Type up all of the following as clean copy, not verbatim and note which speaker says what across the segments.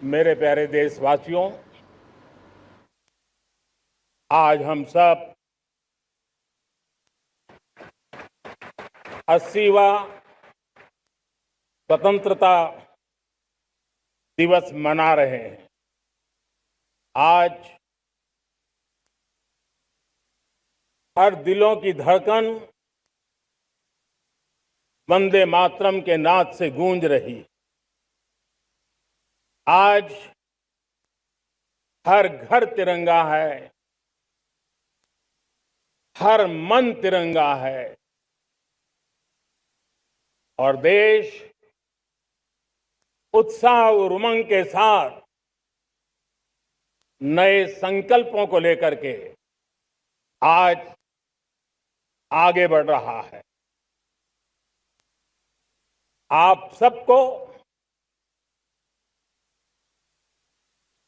Speaker 1: मेरे प्यारे देशवासियों, आज हम सब 80वां स्वतंत्रता दिवस मना रहे हैं। आज हर दिलों की धड़कन वंदे मातरम के नाद से गूंज रही। आज हर घर तिरंगा है, हर मन तिरंगा है और देश उत्साह और उमंग के साथ नए संकल्पों को लेकर के आज आगे बढ़ रहा है। आप सबको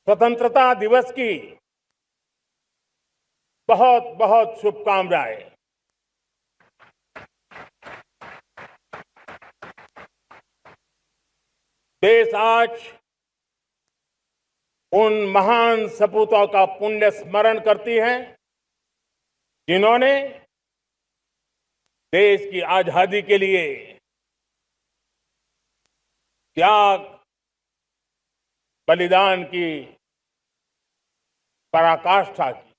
Speaker 1: स्वतंत्रता दिवस की बहुत बहुत शुभकामनाएं। देश आज उन महान सपूतों का पुण्य स्मरण करती है जिन्होंने देश की आजादी के लिए त्याग बलिदान की पराकाष्ठा की।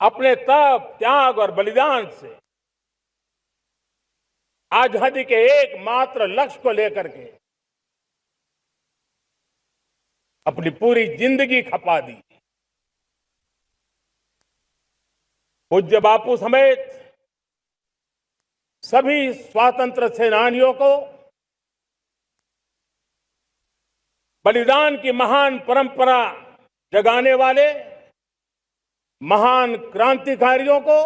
Speaker 1: अपने तप, त्याग और बलिदान से आजादी के एकमात्र लक्ष्य को लेकर के अपनी पूरी जिंदगी खपा दी। पूज्य बापू समेत सभी स्वातंत्र सेनानियों को बलिदान की महान परंपरा जगाने वाले महान क्रांतिकारियों को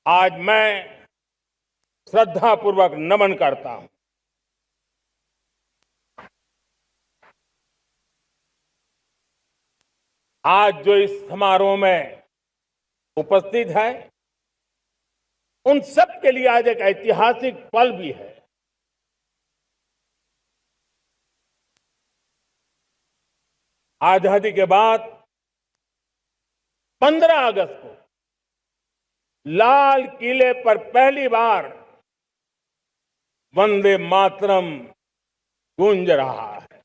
Speaker 1: आज मैं श्रद्धापूर्वक नमन करता हूं। आज जो इस समारोह में उपस्थित है, उन सब के लिए आज एक ऐतिहासिक पल भी है। आजादी के बाद 15 अगस्त को लाल किले पर पहली बार वंदे मातरम गूंज रहा है।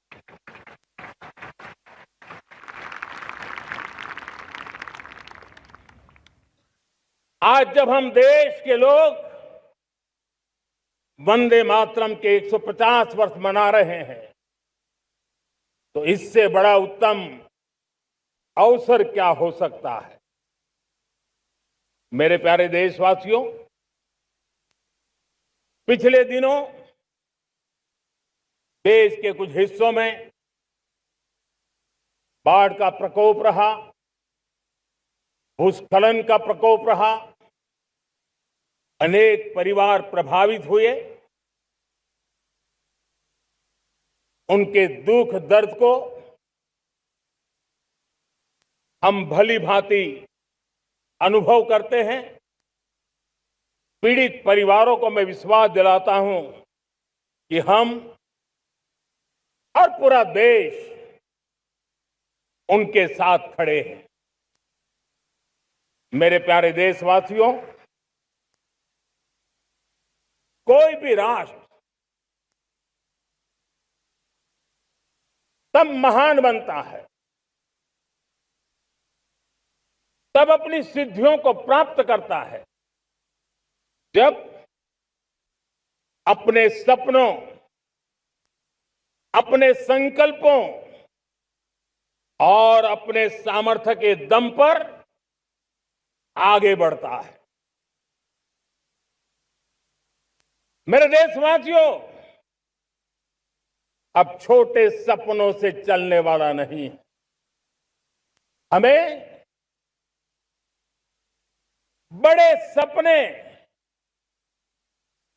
Speaker 1: आज जब हम देश के लोग वंदे मातरम के 150 वर्ष मना रहे हैं, तो इससे बड़ा उत्तम अवसर क्या हो सकता है। मेरे प्यारे देशवासियों, पिछले दिनों देश के कुछ हिस्सों में बाढ़ का प्रकोप रहा, भूस्खलन का प्रकोप रहा, अनेक परिवार प्रभावित हुए। उनके दुख दर्द को हम भली भांति अनुभव करते हैं। पीड़ित परिवारों को मैं विश्वास दिलाता हूं कि हम और पूरा देश उनके साथ खड़े हैं। मेरे प्यारे देशवासियों, कोई भी राष्ट्र तब महान बनता है, तब अपनी सिद्धियों को प्राप्त करता है, जब अपने सपनों, अपने संकल्पों और अपने सामर्थ्य के दम पर आगे बढ़ता है। मेरे देशवासियों, अब छोटे सपनों से चलने वाला नहीं। हमें बड़े सपने,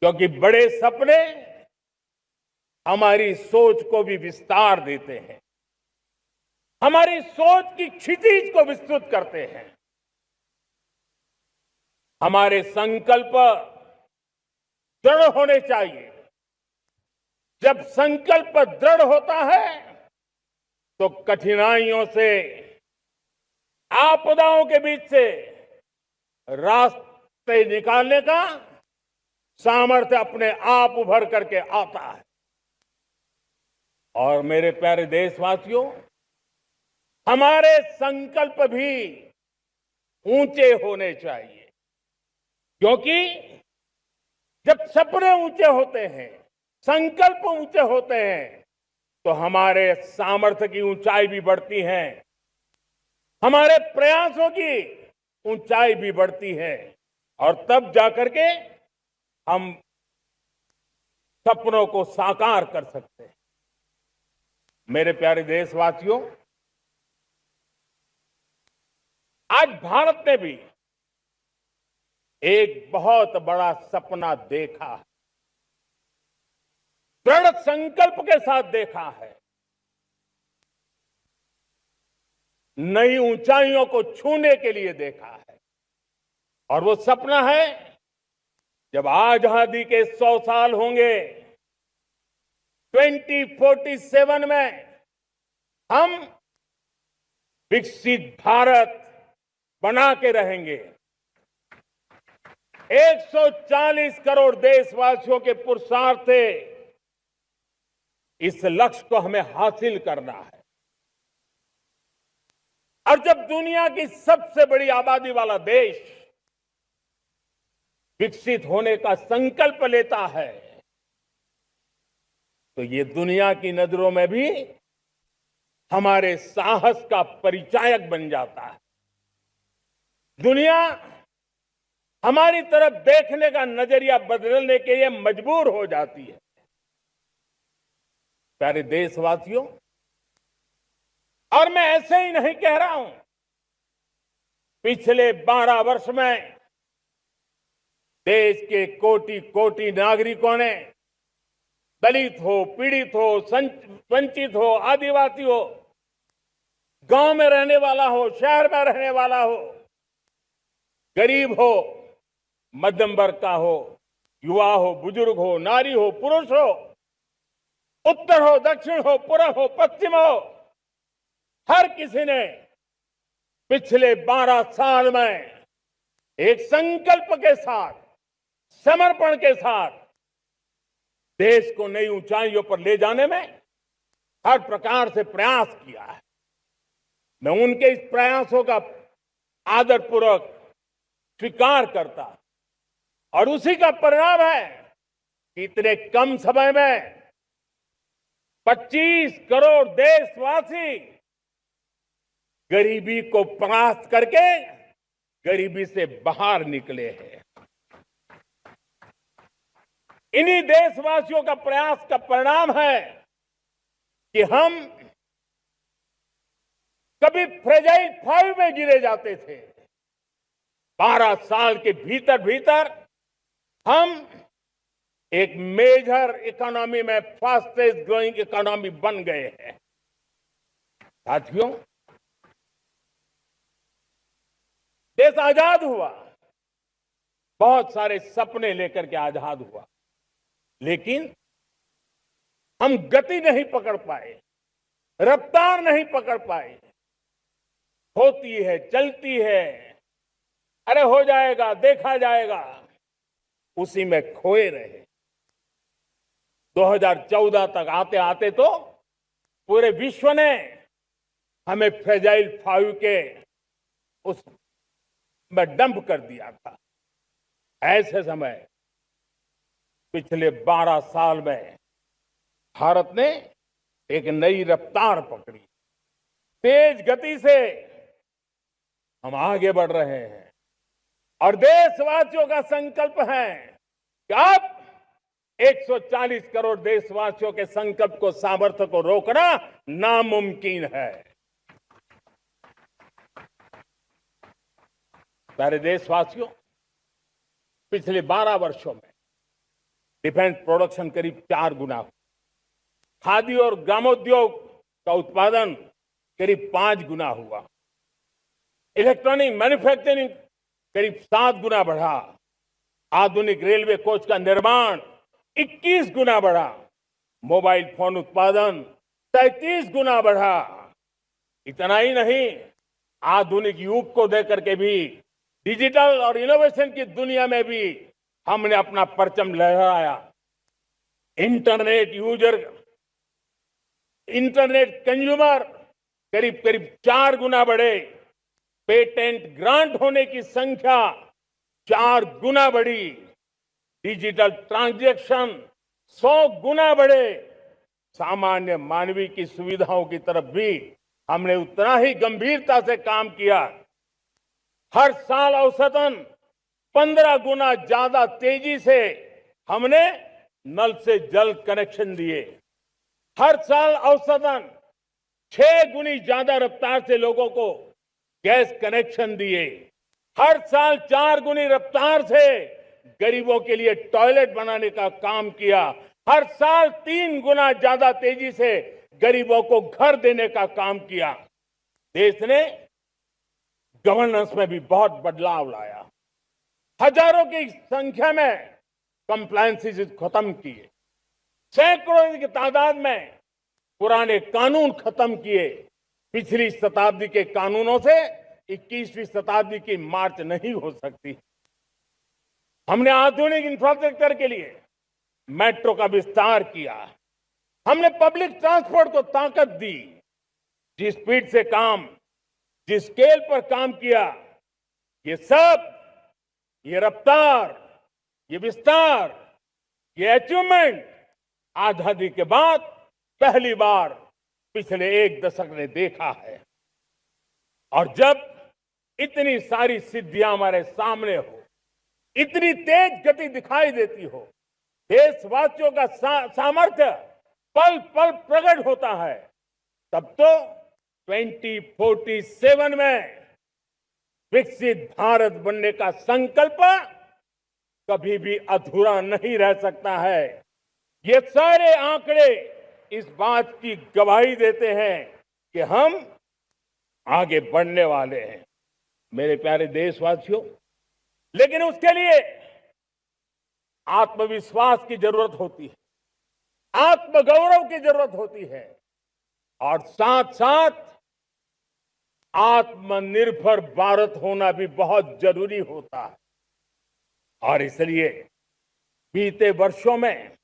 Speaker 1: क्योंकि बड़े सपने हमारी सोच को भी विस्तार देते हैं, हमारी सोच की क्षितिज को विस्तृत करते हैं। हमारे संकल्प दृढ़ होने चाहिए, जब संकल्प दृढ़ होता है तो कठिनाइयों से, आपदाओं के बीच से रास्ते निकालने का सामर्थ्य अपने आप उभर करके आता है। और मेरे प्यारे देशवासियों, हमारे संकल्प भी ऊंचे होने चाहिए, क्योंकि जब सपने ऊंचे होते हैं, संकल्प ऊंचे होते हैं, तो हमारे सामर्थ्य की ऊंचाई भी बढ़ती है, हमारे प्रयासों की ऊंचाई भी बढ़ती है, और तब जाकर के हम सपनों को साकार कर सकते हैं। मेरे प्यारे देशवासियों, आज भारत ने भी एक बहुत बड़ा सपना देखा है, दृढ़ संकल्प के साथ देखा है, नई ऊंचाइयों को छूने के लिए देखा है। और वो सपना है, जब आजादी के 100 साल होंगे, 2047 में हम विकसित भारत बना के रहेंगे। 140 करोड़ देशवासियों के पुरुषार्थ से इस लक्ष्य को हमें हासिल करना है। और जब दुनिया की सबसे बड़ी आबादी वाला देश विकसित होने का संकल्प लेता है, तो ये दुनिया की नजरों में भी हमारे साहस का परिचायक बन जाता है। दुनिया हमारी तरफ देखने का नजरिया बदलने के लिए मजबूर हो जाती है। प्यारे देशवासियों, और मैं ऐसे ही नहीं कह रहा हूं, पिछले 12 वर्ष में देश के कोटि कोटि नागरिकों ने, दलित हो, पीड़ित हो, वंचित हो, आदिवासी हो, गांव में रहने वाला हो, शहर में रहने वाला हो, गरीब हो, मध्यम वर्ग का हो, युवा हो, बुजुर्ग हो, नारी हो, पुरुष हो, उत्तर हो, दक्षिण हो, पूर्व हो, पश्चिम हो, हर किसी ने पिछले 12 साल में एक संकल्प के साथ, समर्पण के साथ देश को नई ऊंचाइयों पर ले जाने में हर प्रकार से प्रयास किया है। मैं उनके इस प्रयासों का आदरपूर्वक स्वीकार करता, और उसी का परिणाम है कि इतने कम समय में 25 करोड़ देशवासी गरीबी को परास्त करके गरीबी से बाहर निकले हैं। इन्हीं देशवासियों का प्रयास का परिणाम है कि हम कभी फ्रेजाइल 5 में गिरे जाते थे। 12 साल के भीतर भीतर हम एक मेजर इकोनॉमी में फास्टेस्ट ग्रोइंग इकोनॉमी बन गए हैं। साथियों, देश आजाद हुआ, बहुत सारे सपने लेकर के आजाद हुआ, लेकिन हम गति नहीं पकड़ पाए, रफ्तार नहीं पकड़ पाए। होती है, चलती है, अरे हो जाएगा, देखा जाएगा, उसी में खोए रहे। 2014 तक आते आते तो पूरे विश्व ने हमें फ्रेजाइल 5 के उस में डंप कर दिया था। ऐसे समय पिछले 12 साल में भारत ने एक नई रफ्तार पकड़ी, तेज गति से हम आगे बढ़ रहे हैं। और देशवासियों का संकल्प है कि अब 140 करोड़ देशवासियों के संकल्प को, सामर्थ्य को रोकना नामुमकिन है। प्यारे देशवासियों, पिछले 12 वर्षों में डिफेंस प्रोडक्शन करीब 4 गुना हुआ, खादी और ग्रामोद्योग का उत्पादन करीब 5 गुना हुआ, इलेक्ट्रॉनिक मैन्युफैक्चरिंग करीब 7 गुना बढ़ा, आधुनिक रेलवे कोच का निर्माण 21 गुना बढ़ा, मोबाइल फोन उत्पादन 33 गुना बढ़ा। इतना ही नहीं, आधुनिक युग को देकर के भी डिजिटल और इनोवेशन की दुनिया में भी हमने अपना परचम लहराया। इंटरनेट यूजर, इंटरनेट कंज्यूमर करीब करीब 4 गुना बढ़े। पेटेंट ग्रांट होने की संख्या 4 गुना बढ़ी। डिजिटल ट्रांजैक्शन 100 गुना बढ़े। सामान्य मानवीय की सुविधाओं की तरफ भी हमने उतना ही गंभीरता से काम किया। हर साल औसतन 15 गुना ज्यादा तेजी से हमने नल से जल कनेक्शन दिए। हर साल औसतन 6 गुनी ज्यादा रफ्तार से लोगों को गैस कनेक्शन दिए। हर साल 4 गुनी रफ्तार से गरीबों के लिए टॉयलेट बनाने का काम किया। हर साल 3 गुना ज्यादा तेजी से गरीबों को घर देने का काम किया। देश ने गवर्नेंस में भी बहुत बदलाव लाया। हजारों की संख्या में कंप्लायंसेस खत्म किए। सैकड़ों की तादाद में पुराने कानून खत्म किए। पिछली शताब्दी के कानूनों से 21वीं शताब्दी की मार्च नहीं हो सकती। हमने आधुनिक इंफ्रास्ट्रक्चर के लिए मेट्रो का विस्तार किया। हमने पब्लिक ट्रांसपोर्ट को ताकत दी। जिस स्पीड से काम, जिस स्केल पर काम किया, ये सब, ये रफ्तार, ये विस्तार, ये अचीवमेंट आजादी के बाद पहली बार पिछले 1 दशक ने देखा है। और जब इतनी सारी सिद्धियां हमारे सामने हो, इतनी तेज गति दिखाई देती हो, देशवासियों का सामर्थ्य पल पल प्रकट होता है, तब तो 2047 में विकसित भारत बनने का संकल्प कभी भी अधूरा नहीं रह सकता है। ये सारे आंकड़े इस बात की गवाही देते हैं कि हम आगे बढ़ने वाले हैं, मेरे प्यारे देशवासियों। लेकिन उसके लिए आत्मविश्वास की जरूरत होती है, आत्मगौरव की जरूरत होती है, और साथ साथ आत्मनिर्भर भारत होना भी बहुत जरूरी होता है। और इसलिए बीते वर्षों में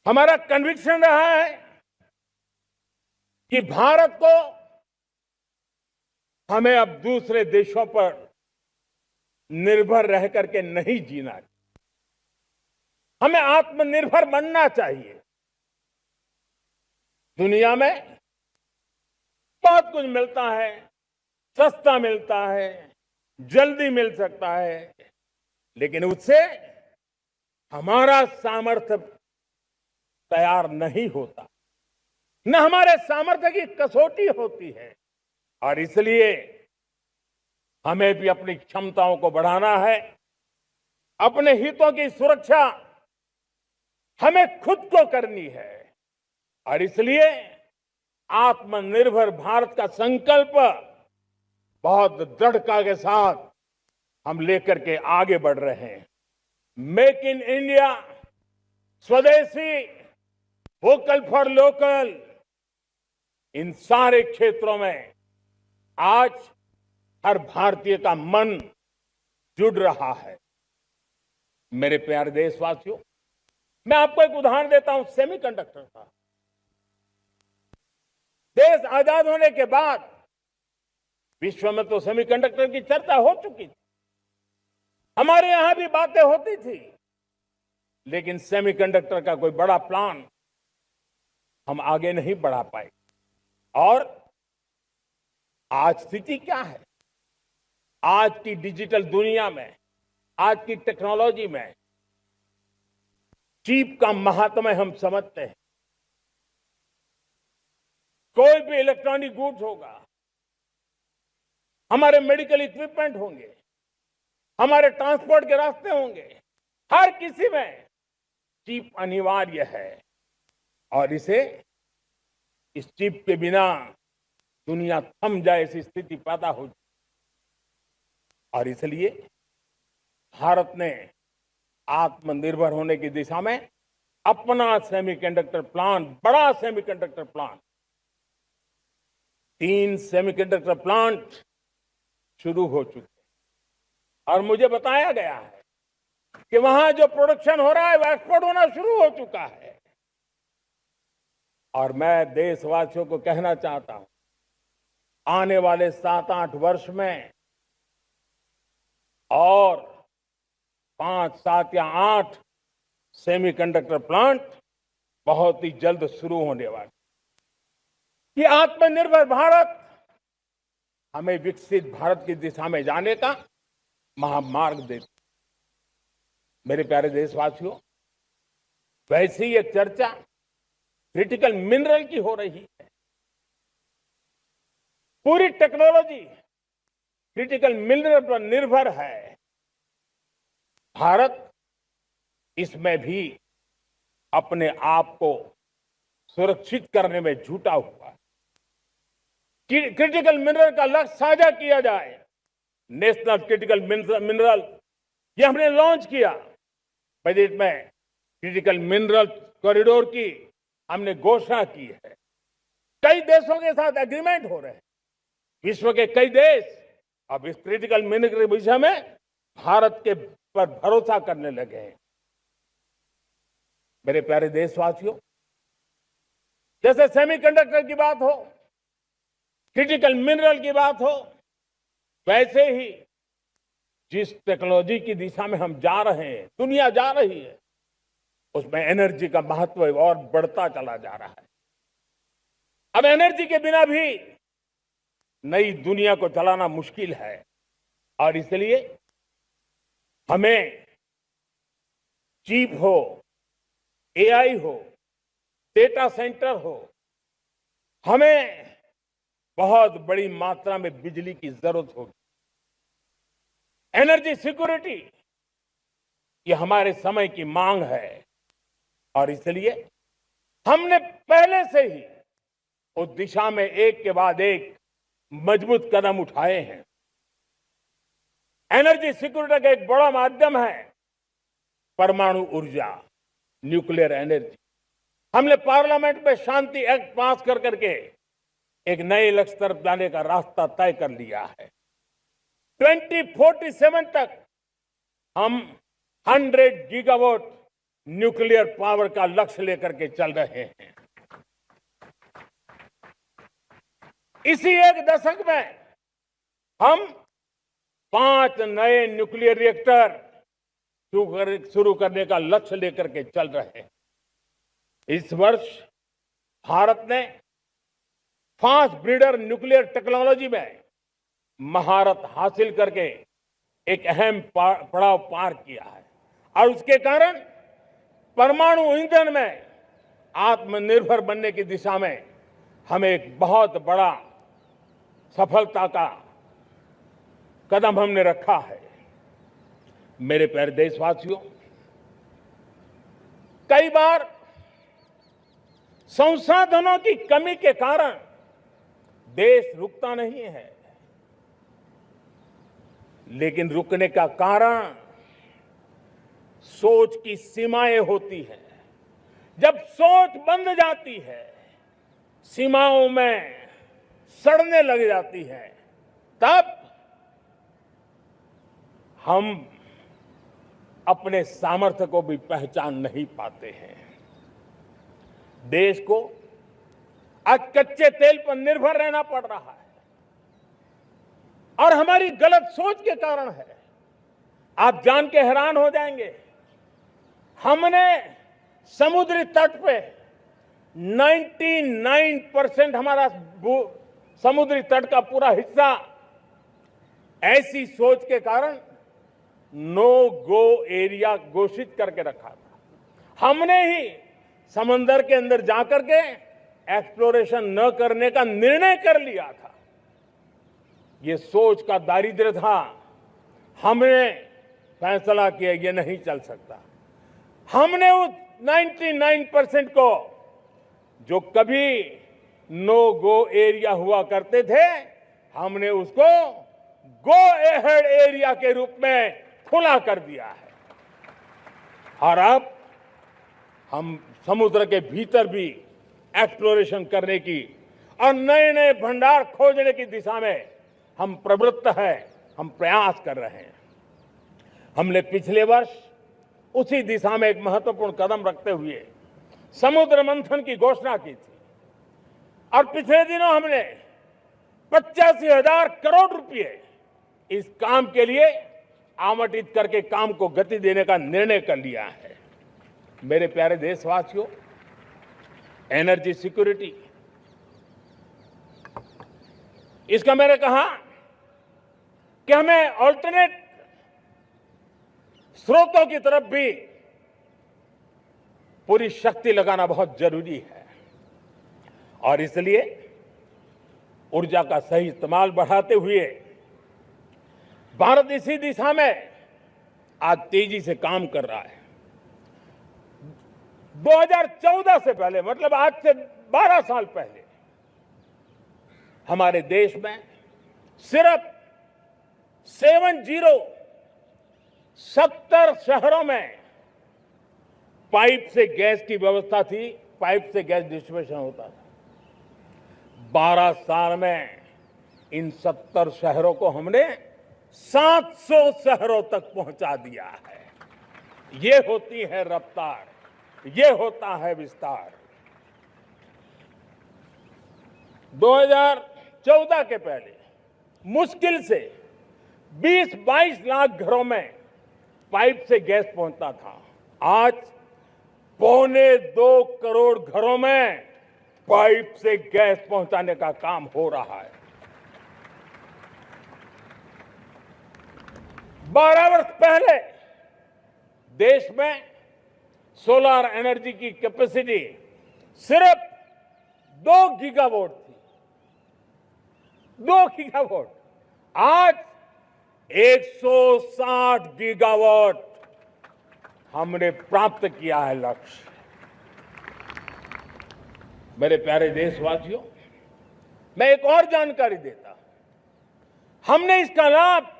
Speaker 1: हमारा कन्विक्शन रहा है कि भारत को हमें अब दूसरे देशों पर निर्भर रह करके नहीं जीना है। हमें आत्मनिर्भर बनना चाहिए। दुनिया में बहुत कुछ मिलता है, सस्ता मिलता है, जल्दी मिल सकता है, लेकिन उससे हमारा सामर्थ्य तैयार नहीं होता, न हमारे सामर्थ्य की कसौटी होती है। और इसलिए हमें भी अपनी क्षमताओं को बढ़ाना है। अपने हितों की सुरक्षा हमें खुद को करनी है। और इसलिए आत्मनिर्भर भारत का संकल्प बहुत दृढ़ता के साथ हम लेकर के आगे बढ़ रहे हैं। मेक इन इंडिया, स्वदेशी, वोकल फॉर लोकल, इन सारे क्षेत्रों में आज हर भारतीय का मन जुड़ रहा है। मेरे प्यारे देशवासियों, मैं आपको एक उदाहरण देता हूं सेमीकंडक्टर का। देश आजाद होने के बाद विश्व में तो सेमीकंडक्टर की चर्चा हो चुकी थी, हमारे यहां भी बातें होती थी, लेकिन सेमीकंडक्टर का कोई बड़ा प्लान हम आगे नहीं बढ़ा पाए। और आज स्थिति क्या है? आज की डिजिटल दुनिया में, आज की टेक्नोलॉजी में चिप का महात्म्य हम समझते हैं। कोई भी इलेक्ट्रॉनिक गुड्स होगा, हमारे मेडिकल इक्विपमेंट होंगे, हमारे ट्रांसपोर्ट के रास्ते होंगे, हर किसी में चिप अनिवार्य है। और इस चिप के बिना दुनिया थम जाए ऐसी स्थिति पैदा हो। और इसलिए भारत ने आत्मनिर्भर होने की दिशा में अपना सेमीकंडक्टर प्लांट, बड़ा सेमीकंडक्टर प्लांट, 3 सेमीकंडक्टर प्लांट शुरू हो चुके हैं और मुझे बताया गया है कि वहां जो प्रोडक्शन हो रहा है वो एक्सपोर्ट होना शुरू हो चुका है। और मैं देशवासियों को कहना चाहता हूं, आने वाले 7-8 वर्ष में और 5, 7 या 8 सेमीकंडक्टर प्लांट बहुत ही जल्द शुरू होने वाले। ये आत्मनिर्भर भारत हमें विकसित भारत की दिशा में जाने का महामार्ग देती। मेरे प्यारे देशवासियों, वैसे ही एक चर्चा क्रिटिकल मिनरल की हो रही है। पूरी टेक्नोलॉजी क्रिटिकल मिनरल पर निर्भर है। भारत इसमें भी अपने आप को सुरक्षित करने में जुटा हुआ है। क्रिटिकल मिनरल का लक्ष्य साझा किया जाए। नेशनल क्रिटिकल मिनरल ये हमने लॉन्च किया। बजट में क्रिटिकल मिनरल कॉरिडोर की हमने घोषणा की है। कई देशों के साथ एग्रीमेंट हो रहे हैं। विश्व के कई देश अब इस क्रिटिकल मिनरल के विषय में भारत के पर भरोसा करने लगे हैं। मेरे प्यारे देशवासियों, जैसे सेमीकंडक्टर की बात हो, क्रिटिकल मिनरल की बात हो, वैसे ही जिस टेक्नोलॉजी की दिशा में हम जा रहे हैं, दुनिया जा रही है, उसमें एनर्जी का महत्व और बढ़ता चला जा रहा है। अब एनर्जी के बिना भी नई दुनिया को चलाना मुश्किल है और इसलिए हमें चिप हो, एआई हो, डेटा सेंटर हो, हमें बहुत बड़ी मात्रा में बिजली की जरूरत होगी। एनर्जी सिक्योरिटी ये हमारे समय की मांग है और इसलिए हमने पहले से ही उस दिशा में एक के बाद एक मजबूत कदम उठाए हैं। एनर्जी सिक्योरिटी का एक बड़ा माध्यम है परमाणु ऊर्जा, न्यूक्लियर एनर्जी। हमने पार्लियामेंट में शांति एक्ट पास कर करके एक नए लक्ष्य तरफ जाने का रास्ता तय कर लिया है। 2047 तक हम 100 गीगावाट न्यूक्लियर पावर का लक्ष्य लेकर के चल रहे हैं। इसी एक दशक में हम 5 नए न्यूक्लियर रिएक्टर शुरू करने का लक्ष्य लेकर के चल रहे हैं। इस वर्ष भारत ने फास्ट ब्रीडर न्यूक्लियर टेक्नोलॉजी में महारत हासिल करके एक अहम पड़ाव पार किया है और उसके कारण परमाणु ईंधन में आत्मनिर्भर बनने की दिशा में हमें एक बहुत बड़ा सफलता का कदम हमने रखा है। मेरे प्यारे देशवासियों, कई बार संसाधनों की कमी के कारण देश रुकता नहीं है, लेकिन रुकने का कारण सोच की सीमाएं होती हैं। जब सोच बंध जाती है, सीमाओं में सड़ने लग जाती है, तब हम अपने सामर्थ्य को भी पहचान नहीं पाते हैं। देश को आज कच्चे तेल पर निर्भर रहना पड़ रहा है और हमारी गलत सोच के कारण है। आप जान के हैरान हो जाएंगे, हमने समुद्री तट पे 99% हमारा समुद्री तट का पूरा हिस्सा ऐसी सोच के कारण नो गो एरिया घोषित करके रखा था। हमने ही समंदर के अंदर जाकर के एक्सप्लोरेशन न करने का निर्णय कर लिया था। ये सोच का दारिद्र्य था। हमने फैसला किया ये नहीं चल सकता। हमने उस 99% को जो कभी नो गो एरिया हुआ करते थे, हमने उसको गो एहेड एरिया के रूप में खुला कर दिया है। और अब हम समुद्र के भीतर भी एक्सप्लोरेशन करने की और नए नए भंडार खोजने की दिशा में हम प्रवृत्त हैं, हम प्रयास कर रहे हैं। हमने पिछले वर्ष उसी दिशा में एक महत्वपूर्ण कदम रखते हुए समुद्र मंथन की घोषणा की थी और पिछले दिनों हमने 85,000 करोड़ रुपए इस काम के लिए आवंटित करके काम को गति देने का निर्णय कर लिया है। मेरे प्यारे देशवासियों, एनर्जी सिक्योरिटी, इसका मैंने कहा कि हमें ऑल्टरनेट स्रोतों की तरफ भी पूरी शक्ति लगाना बहुत जरूरी है और इसलिए ऊर्जा का सही इस्तेमाल बढ़ाते हुए भारत इसी दिशा में आज तेजी से काम कर रहा है। 2014 से पहले, मतलब आज से 12 साल पहले, हमारे देश में सिर्फ 70 शहरों में पाइप से गैस की व्यवस्था थी, पाइप से गैस डिस्ट्रीब्यूशन होता था। 12 साल में इन 70 शहरों को हमने 700 शहरों तक पहुंचा दिया है। ये होती है रफ्तार, ये होता है विस्तार। 2014 के पहले मुश्किल से 20-22 लाख घरों में पाइप से गैस पहुंचता था। आज 2.25 करोड़ घरों में पाइप से गैस पहुंचाने का काम हो रहा है। 12 वर्ष पहले देश में सोलर एनर्जी की कैपेसिटी सिर्फ 2 गीगावाट थी। 2 गीगावाट, आज 160 गीगावाट हमने प्राप्त किया है लक्ष्य। मेरे प्यारे देशवासियों, मैं एक और जानकारी देता। हमने इसका लाभ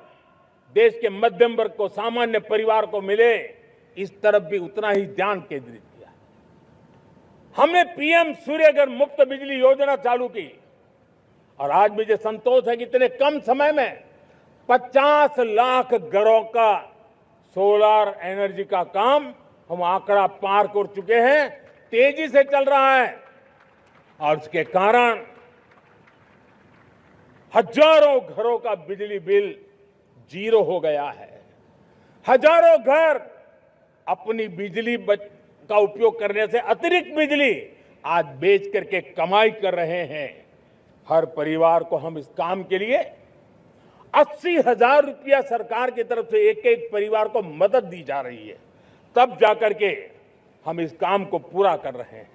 Speaker 1: देश के मध्यम वर्ग को, सामान्य परिवार को मिले, इस तरफ भी उतना ही ध्यान केंद्रित किया। हमने पीएम सूर्यघर मुफ्त बिजली योजना चालू की और आज मुझे संतोष है कि इतने कम समय में 50 लाख घरों का सोलर एनर्जी का काम हम आंकड़ा पार कर चुके हैं। तेजी से चल रहा है और इसके कारण हजारों घरों का बिजली बिल 0 हो गया है। हजारों घर अपनी बिजली का उपयोग करने से अतिरिक्त बिजली आज बेच करके कमाई कर रहे हैं। हर परिवार को हम इस काम के लिए 80,000 रुपया सरकार की तरफ से एक एक परिवार को मदद दी जा रही है, तब जाकर के हम इस काम को पूरा कर रहे हैं।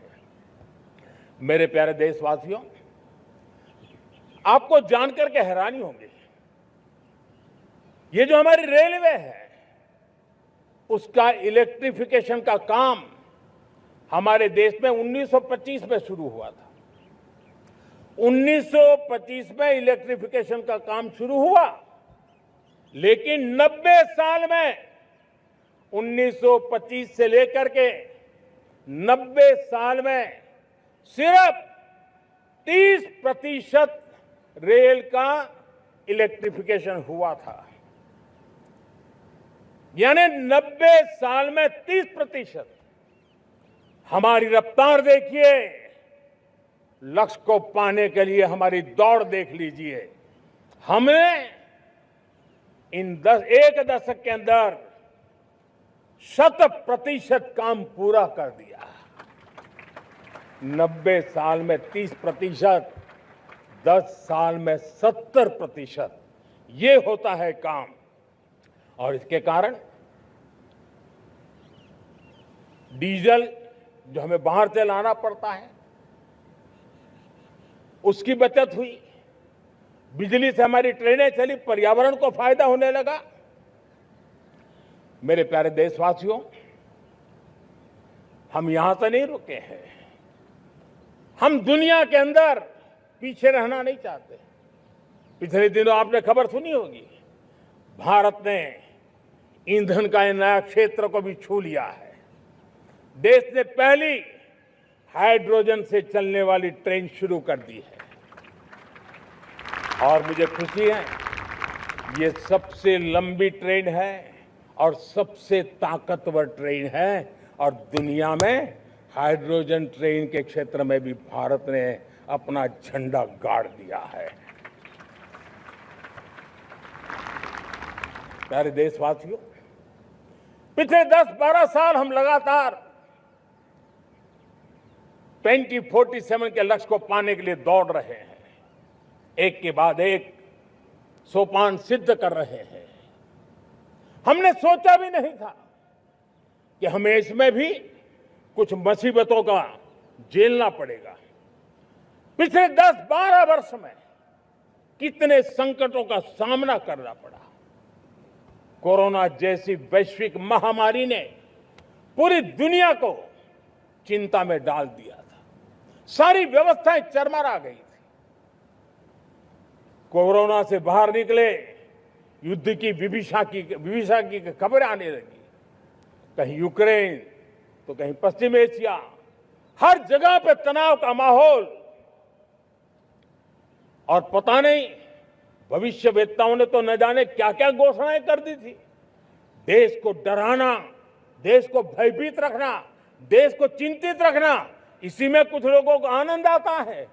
Speaker 1: मेरे प्यारे देशवासियों, आपको जानकर के हैरानी होगी, ये जो हमारी रेलवे है उसका इलेक्ट्रिफिकेशन का काम हमारे देश में 1925 में शुरू हुआ था। 1925 में इलेक्ट्रिफिकेशन का काम शुरू हुआ, लेकिन 90 साल में 1925 से लेकर के 90 साल में सिर्फ 30% रेल का इलेक्ट्रिफिकेशन हुआ था। यानी 90 साल में 30%। हमारी रफ्तार देखिए, लक्ष्य को पाने के लिए हमारी दौड़ देख लीजिए। हमने इन एक दशक के अंदर 100% काम पूरा कर दिया। 90 साल में 30%, 10 साल में 70%, ये होता है काम। और इसके कारण डीजल जो हमें बाहर से लाना पड़ता है उसकी बचत हुई, बिजली से हमारी ट्रेनें चली, पर्यावरण को फायदा होने लगा। मेरे प्यारे देशवासियों, हम यहां से नहीं रुके हैं, हम दुनिया के अंदर पीछे रहना नहीं चाहते। पिछले दिनों आपने खबर सुनी होगी, भारत ने ईंधन का नया क्षेत्र को भी छू लिया है। देश ने पहली हाइड्रोजन से चलने वाली ट्रेन शुरू कर दी है और मुझे खुशी है, ये सबसे लंबी ट्रेन है और सबसे ताकतवर ट्रेन है और दुनिया में हाइड्रोजन ट्रेन के क्षेत्र में भी भारत ने अपना झंडा गाड़ दिया है। प्यारे देशवासियों, पिछले 10-12 साल हम लगातार 2047 के लक्ष्य को पाने के लिए दौड़ रहे हैं, एक के बाद एक सोपान सिद्ध कर रहे हैं। हमने सोचा भी नहीं था कि हमें इसमें भी कुछ मुसीबतों का झेलना पड़ेगा। पिछले 10-12 वर्ष में कितने संकटों का सामना करना पड़ा। कोरोना जैसी वैश्विक महामारी ने पूरी दुनिया को चिंता में डाल दिया था, सारी व्यवस्थाएं चरमरा गई थी। कोरोना से बाहर निकले, युद्ध की विभीषा की खबरें आने लगी, कहीं यूक्रेन तो कहीं पश्चिम एशिया, हर जगह पे तनाव का माहौल। और पता नहीं भविष्यवेत्ताओं ने तो न जाने क्या क्या घोषणाएं कर दी थी। देश को डराना, देश को भयभीत रखना, देश को चिंतित रखना, इसी में कुछ लोगों को आनंद आता है।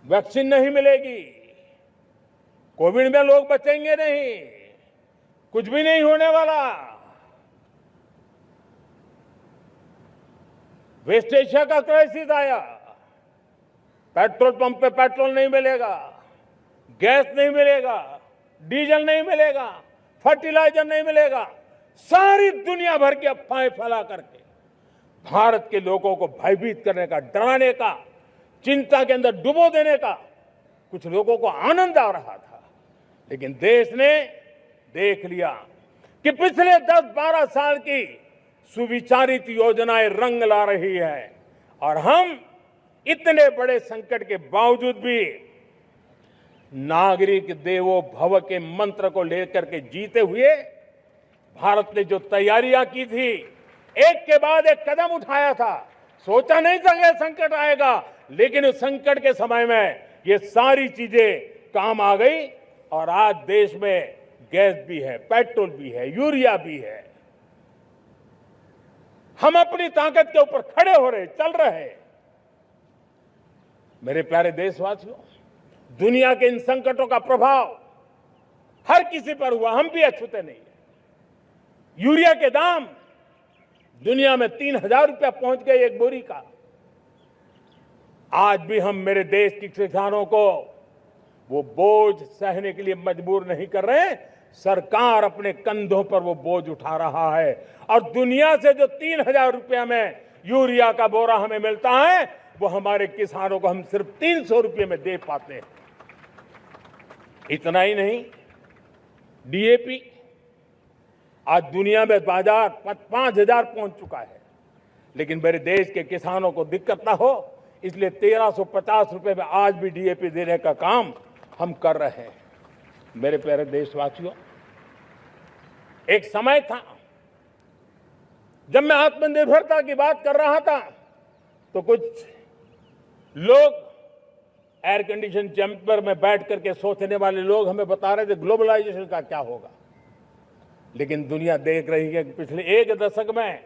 Speaker 1: वैक्सीन नहीं मिलेगी, कोविड में लोग बचेंगे नहीं, कुछ भी नहीं होने वाला। वेस्ट एशिया का क्राइसिस आया, पेट्रोल पंप पे पेट्रोल नहीं मिलेगा, गैस नहीं मिलेगा, डीजल नहीं मिलेगा, फर्टिलाइजर नहीं मिलेगा। सारी दुनिया भर की अफवाहें फैला करके भारत के लोगों को भयभीत करने का, डराने का, चिंता के अंदर डुबो देने का कुछ लोगों को आनंद आ रहा था। लेकिन देश ने देख लिया कि पिछले 10-12 साल की सुविचारित योजनाएं रंग ला रही है और हम इतने बड़े संकट के बावजूद भी नागरिक देवो भव के मंत्र को लेकर के जीते हुए भारत ने जो तैयारियां की थी, एक के बाद एक कदम उठाया था। सोचा नहीं था कि संकट आएगा, लेकिन उस संकट के समय में ये सारी चीजें काम आ गई और आज देश में गैस भी है, पेट्रोल भी है, यूरिया भी है। हम अपनी ताकत के ऊपर खड़े हो रहे, चल रहे। मेरे प्यारे देशवासियों, दुनिया के इन संकटों का प्रभाव हर किसी पर हुआ, हम भी अछूते नहीं है। यूरिया के दाम दुनिया में 3,000 रुपया पहुंच गए एक बोरी का। आज भी हम मेरे देश के किसानों को वो बोझ सहने के लिए मजबूर नहीं कर रहे। सरकार अपने कंधों पर वो बोझ उठा रहा है और दुनिया से जो 3,000 रुपया में यूरिया का बोरा हमें मिलता है, वो हमारे किसानों को हम सिर्फ 300 रुपये में दे पाते हैं। इतना ही नहीं, डीएपी आज दुनिया में बाजार 5,000 पहुंच चुका है, लेकिन मेरे देश के किसानों को दिक्कत ना हो इसलिए 1,350 रुपये में आज भी डीएपी देने का काम हम कर रहे हैं। मेरे प्यारे देशवासियों, एक समय था जब मैं आत्मनिर्भरता की बात कर रहा था तो कुछ लोग एयर कंडीशन चैम्बर में बैठ करके सोचने वाले लोग हमें बता रहे थे ग्लोबलाइजेशन का क्या होगा। लेकिन दुनिया देख रही है कि पिछले एक दशक में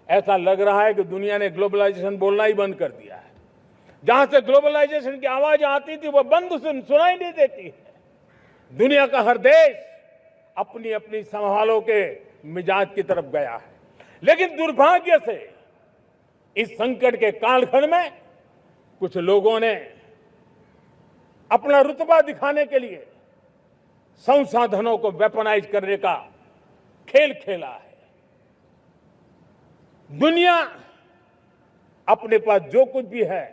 Speaker 1: ऐसा लग रहा है कि दुनिया ने ग्लोबलाइजेशन बोलना ही बंद कर दिया है। जहां से ग्लोबलाइजेशन की आवाज आती थी वो बंद सुनाई नहीं देती है। दुनिया का हर देश अपनी अपनी संभालों के मिजाज की तरफ गया है। लेकिन दुर्भाग्य से इस संकट के कालखंड में कुछ लोगों ने अपना रुतबा दिखाने के लिए संसाधनों को वेपनाइज करने का खेल खेला है। दुनिया अपने पास जो कुछ भी है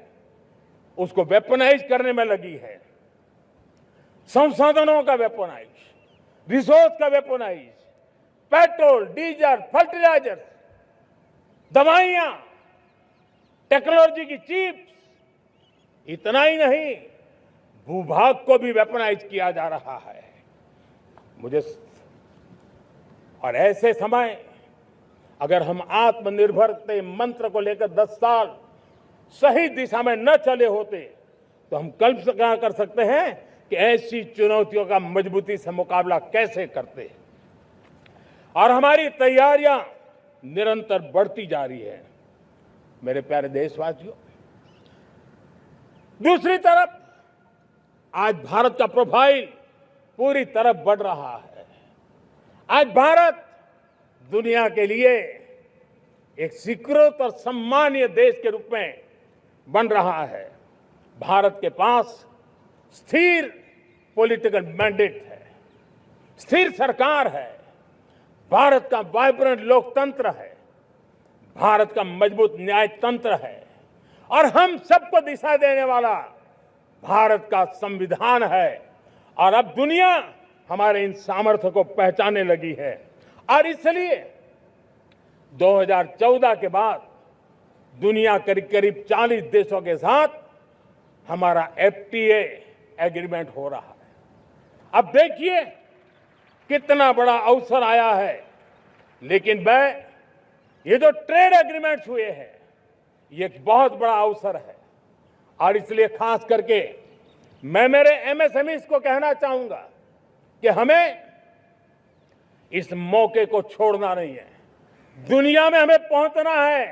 Speaker 1: उसको वेपनाइज करने में लगी है। संसाधनों का वेपनाइज, रिसोर्स का वेपनाइज, पेट्रोल, डीजल, फर्टिलाइजर, दवाइयां, टेक्नोलॉजी की चिप्स, इतना ही नहीं भूभाग को भी वेपनाइज किया जा रहा है। और ऐसे समय अगर हम आत्मनिर्भरता मंत्र को लेकर 10 साल सही दिशा में न चले होते तो हम कल्पना कर सकते हैं कि ऐसी चुनौतियों का मजबूती से मुकाबला कैसे करते हैं। और हमारी तैयारियां निरंतर बढ़ती जा रही है। मेरे प्यारे देशवासियों, दूसरी तरफ आज भारत का प्रोफाइल पूरी तरफ बढ़ रहा है। आज भारत दुनिया के लिए एक स्वीकृत और सम्मानीय देश के रूप में बन रहा है। भारत के पास स्थिर पॉलिटिकल मैंडेट है, स्थिर सरकार है, भारत का वाइब्रेंट लोकतंत्र है, भारत का मजबूत न्याय तंत्र है और हम सबको दिशा देने वाला भारत का संविधान है। और अब दुनिया हमारे इन सामर्थ्य को पहचानने लगी है और इसलिए 2014 के बाद दुनिया करीब करीब 40 देशों के साथ हमारा FTA एग्रीमेंट हो रहा है। अब देखिए कितना बड़ा अवसर आया है। लेकिन ये जो ट्रेड एग्रीमेंट्स हुए हैं, ये एक बहुत बड़ा अवसर है और इसलिए खास करके मैं मेरे MSMEs को कहना चाहूंगा कि हमें इस मौके को छोड़ना नहीं है। दुनिया में हमें पहुंचना है।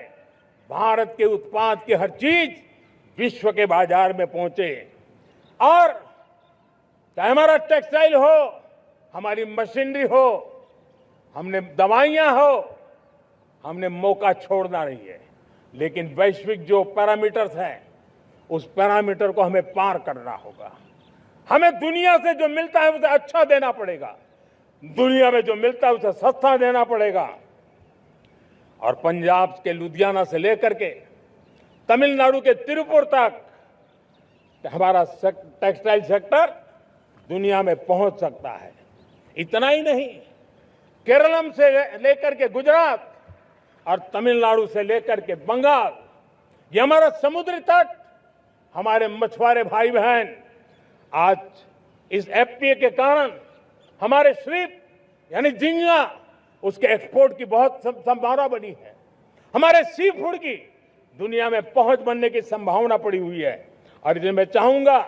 Speaker 1: भारत के उत्पाद की हर चीज विश्व के बाजार में पहुंचे और चाहे हमारा टेक्सटाइल हो, हमारी मशीनरी हो, हमने दवाइयां हो, हमने मौका छोड़ना नहीं है। लेकिन वैश्विक जो पैरामीटर्स हैं, उस पैरामीटर को हमें पार करना होगा। हमें दुनिया से जो मिलता है उसे अच्छा देना पड़ेगा, दुनिया में जो मिलता है उसे सस्ता देना पड़ेगा। और पंजाब के लुधियाना से लेकर के तमिलनाडु के तिरुपुर तक हमारा टेक्सटाइल सेक्टर दुनिया में पहुंच सकता है। इतना ही नहीं, केरलम से लेकर के गुजरात और तमिलनाडु से लेकर के बंगाल, ये हमारा समुद्री तट, हमारे मछुआरे भाई बहन आज इस FTA के कारण हमारे श्रिप यानी झींगा, उसके एक्सपोर्ट की बहुत संभावना बनी है। हमारे सी फूड की दुनिया में पहुंच बनने की संभावना पड़ी हुई है। और इसलिए मैं चाहूंगा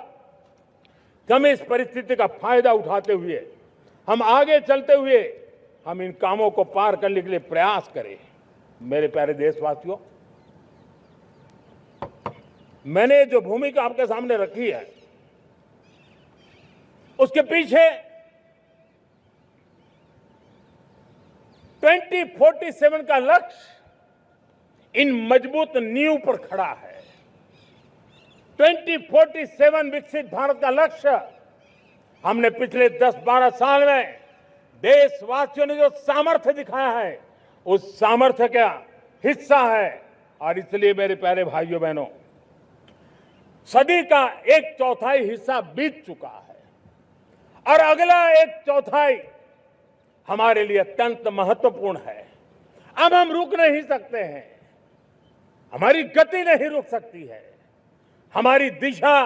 Speaker 1: कि हम इस परिस्थिति का फायदा उठाते हुए, हम आगे चलते हुए, हम इन कामों को पार करने के लिए प्रयास करें। मेरे प्यारे देशवासियों, मैंने जो भूमिका आपके सामने रखी है, उसके पीछे 2047 का लक्ष्य इन मजबूत नींव पर खड़ा है। 2047 विकसित भारत का लक्ष्य हमने पिछले 10-12 साल में देशवासियों ने जो सामर्थ्य दिखाया है, उस सामर्थ्य का हिस्सा है। और इसलिए मेरे प्यारे भाइयों बहनों, सदी का 1/4 हिस्सा बीत चुका है और अगला 1/4 हमारे लिए अत्यंत महत्वपूर्ण है। अब हम रुक नहीं सकते हैं, हमारी गति नहीं रुक सकती है, हमारी दिशा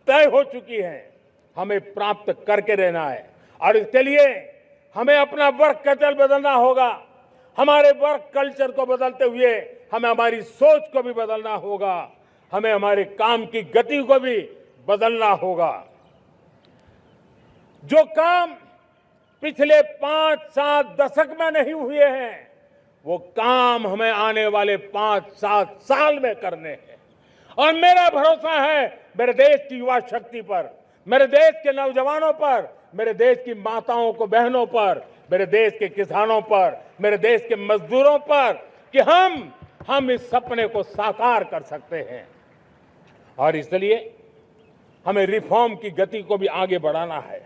Speaker 1: तय हो चुकी है, हमें प्राप्त करके रहना है। और इसके लिए हमें अपना वर्क कल्चर बदलना होगा। हमारे वर्क कल्चर को बदलते हुए हमें हमारी सोच को भी बदलना होगा, हमें हमारे काम की गति को भी बदलना होगा। जो काम पिछले 5-7 दशक में नहीं हुए हैं, वो काम हमें आने वाले 5-7 साल में करने हैं। और मेरा भरोसा है मेरे देश की युवा शक्ति पर, मेरे देश के नौजवानों पर, मेरे देश की माताओं को बहनों पर, मेरे देश के किसानों पर, मेरे देश के मजदूरों पर कि हम इस सपने को साकार कर सकते हैं। और इसलिए हमें रिफॉर्म की गति को भी आगे बढ़ाना है।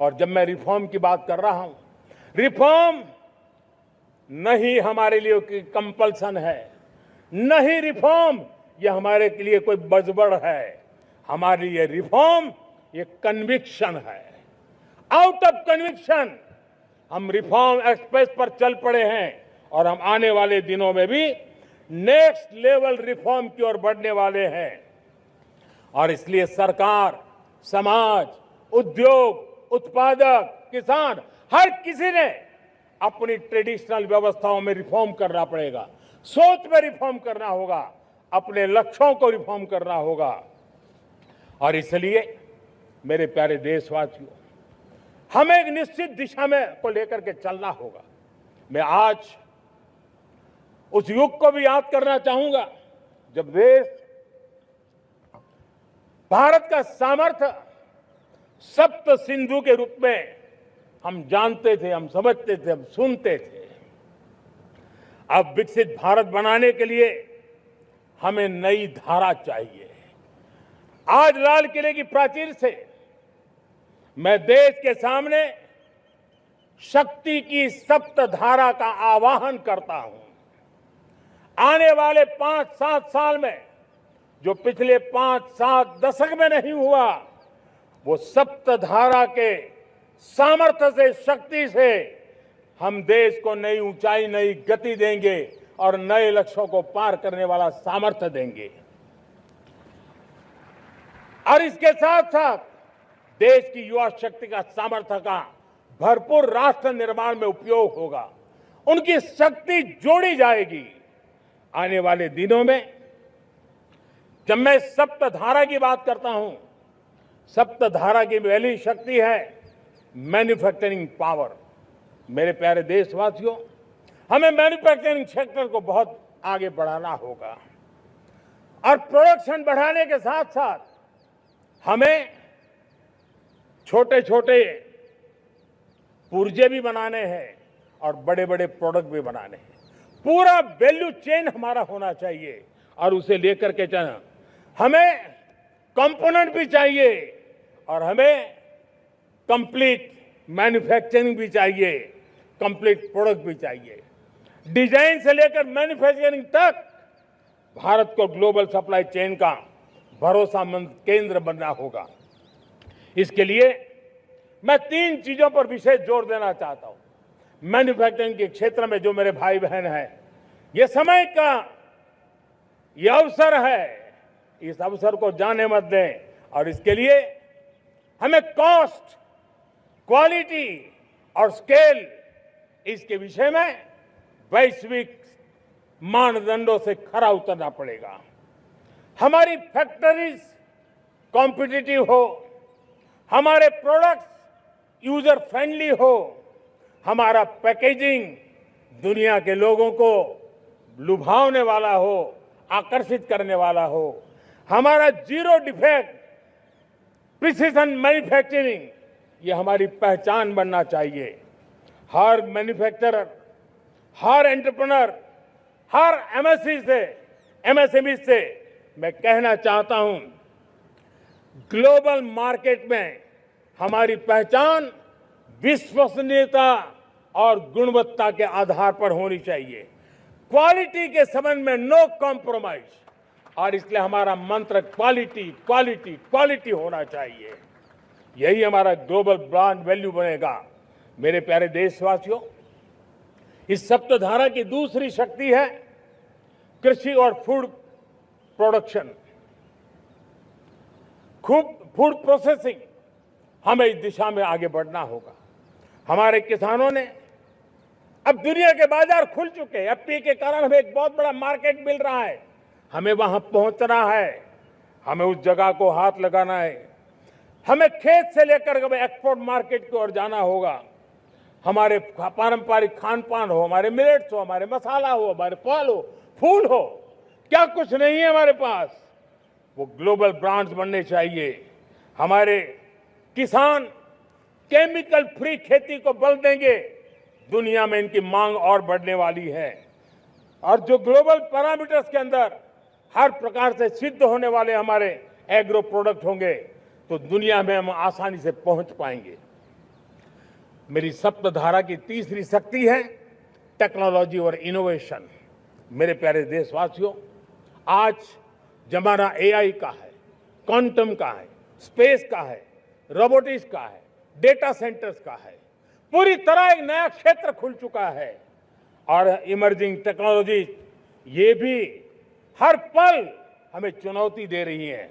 Speaker 1: और जब मैं रिफॉर्म की बात कर रहा हूं, रिफॉर्म नहीं हमारे लिए कोई कंपल्सन है, नहीं रिफॉर्म ये हमारे के लिए कोई बजबड़ है। हमारे लिए रिफॉर्म ये कन्विक्शन है। आउट ऑफ कन्विक्शन हम रिफॉर्म एक्सप्रेस पर चल पड़े हैं और हम आने वाले दिनों में भी नेक्स्ट लेवल रिफॉर्म की ओर बढ़ने वाले हैं। और इसलिए सरकार, समाज, उद्योग, उत्पादक, किसान, हर किसी ने अपनी ट्रेडिशनल व्यवस्थाओं में रिफॉर्म करना पड़ेगा, सोच में रिफॉर्म करना होगा, अपने लक्ष्यों को रिफॉर्म करना होगा। और इसलिए मेरे प्यारे देशवासियों, हमें एक निश्चित दिशा में को लेकर के चलना होगा। मैं आज उस युग को भी याद करना चाहूंगा जब देश भारत का सामर्थ्य सप्त सिंधु के रूप में हम जानते थे, हम समझते थे, हम सुनते थे। अब विकसित भारत बनाने के लिए हमें नई धारा चाहिए। आज लाल किले की प्राचीर से मैं देश के सामने शक्ति की सप्त धारा का आह्वान करता हूं। आने वाले 5-7 साल में जो पिछले 5-7 दशक में नहीं हुआ, वो सप्त धारा के सामर्थ्य से, शक्ति से हम देश को नई ऊंचाई, नई गति देंगे और नए लक्ष्यों को पार करने वाला सामर्थ्य देंगे। और इसके साथ साथ देश की युवा शक्ति का सामर्थ्य का भरपूर राष्ट्र निर्माण में उपयोग होगा। उनकी शक्ति जोड़ी जाएगी। आने वाले दिनों में जब मैं सप्तधारा की बात करता हूं, सप्तधारा की पहली शक्ति है मैन्युफैक्चरिंग पावर। मेरे प्यारे देशवासियों, हमें मैन्युफैक्चरिंग सेक्टर को बहुत आगे बढ़ाना होगा और प्रोडक्शन बढ़ाने के साथ साथ हमें छोटे छोटे पुर्जे भी बनाने हैं और बड़े बड़े प्रोडक्ट भी बनाने हैं। पूरा वैल्यू चेन हमारा होना चाहिए और उसे लेकर के चलना। हमें कंपोनेंट भी चाहिए और हमें कंप्लीट मैन्युफैक्चरिंग भी चाहिए, कंप्लीट प्रोडक्ट भी चाहिए। डिजाइन से लेकर मैन्युफैक्चरिंग तक भारत को ग्लोबल सप्लाई चेन का भरोसामंद केंद्र बनना होगा। इसके लिए मैं 3 चीजों पर विशेष जोर देना चाहता हूं। मैन्युफैक्चरिंग के क्षेत्र में जो मेरे भाई बहन हैं, ये समय का ये अवसर है, इस अवसर को जाने मत दें। और इसके लिए हमें कॉस्ट, क्वालिटी और स्केल, इसके विषय में वैश्विक मानदंडों से खरा उतरना पड़ेगा। हमारी फैक्ट्रीज कॉम्पिटिटिव हो, हमारे प्रोडक्ट्स यूजर फ्रेंडली हो, हमारा पैकेजिंग दुनिया के लोगों को लुभावने वाला हो, आकर्षित करने वाला हो, हमारा जीरो डिफेक्ट प्रिसिजन मैन्युफैक्चरिंग, ये हमारी पहचान बनना चाहिए। हर मैन्युफैक्चरर, हर एंटरप्रेन्योर, हर एमएसएमई से मैं कहना चाहता हूं, ग्लोबल मार्केट में हमारी पहचान विश्वसनीयता और गुणवत्ता के आधार पर होनी चाहिए। क्वालिटी के संबंध में नो कॉम्प्रोमाइज, और इसलिए हमारा मंत्र क्वालिटी, क्वालिटी, क्वालिटी होना चाहिए। यही हमारा ग्लोबल ब्रांड वैल्यू बनेगा। मेरे प्यारे देशवासियों, इस सप्तधारा की दूसरी शक्ति है कृषि और फूड प्रोडक्शन, फूड प्रोसेसिंग। हमें इस दिशा में आगे बढ़ना होगा। हमारे किसानों ने, अब दुनिया के बाजार खुल चुके हैं, एफपीए के कारण हमें एक बहुत बड़ा मार्केट मिल रहा है। हमें वहां पहुंचना है, हमें उस जगह को हाथ लगाना है। हमें खेत से लेकर एक्सपोर्ट मार्केट की ओर जाना होगा। हमारे पारंपरिक खान पान हो, हमारे मिलेट्स हो, हमारे मसाला हो, हमारे फल हो, फूल हो, क्या कुछ नहीं है हमारे पास, वो ग्लोबल ब्रांड्स बनने चाहिए। हमारे किसान केमिकल फ्री खेती को बल देंगे, दुनिया में इनकी मांग और बढ़ने वाली है। और जो ग्लोबल पैरामीटर्स के अंदर हर प्रकार से सिद्ध होने वाले हमारे एग्रो प्रोडक्ट होंगे, तो दुनिया में हम आसानी से पहुंच पाएंगे। मेरी सप्तधारा की तीसरी शक्ति है टेक्नोलॉजी और इनोवेशन। मेरे प्यारे देशवासियों, आज जमाना एआई का है, क्वांटम का है, स्पेस का है, रोबोटिक्स का है, डेटा सेंटर्स का है। पूरी तरह एक नया क्षेत्र खुल चुका है और इमर्जिंग टेक्नोलॉजी ये भी हर पल हमें चुनौती दे रही है।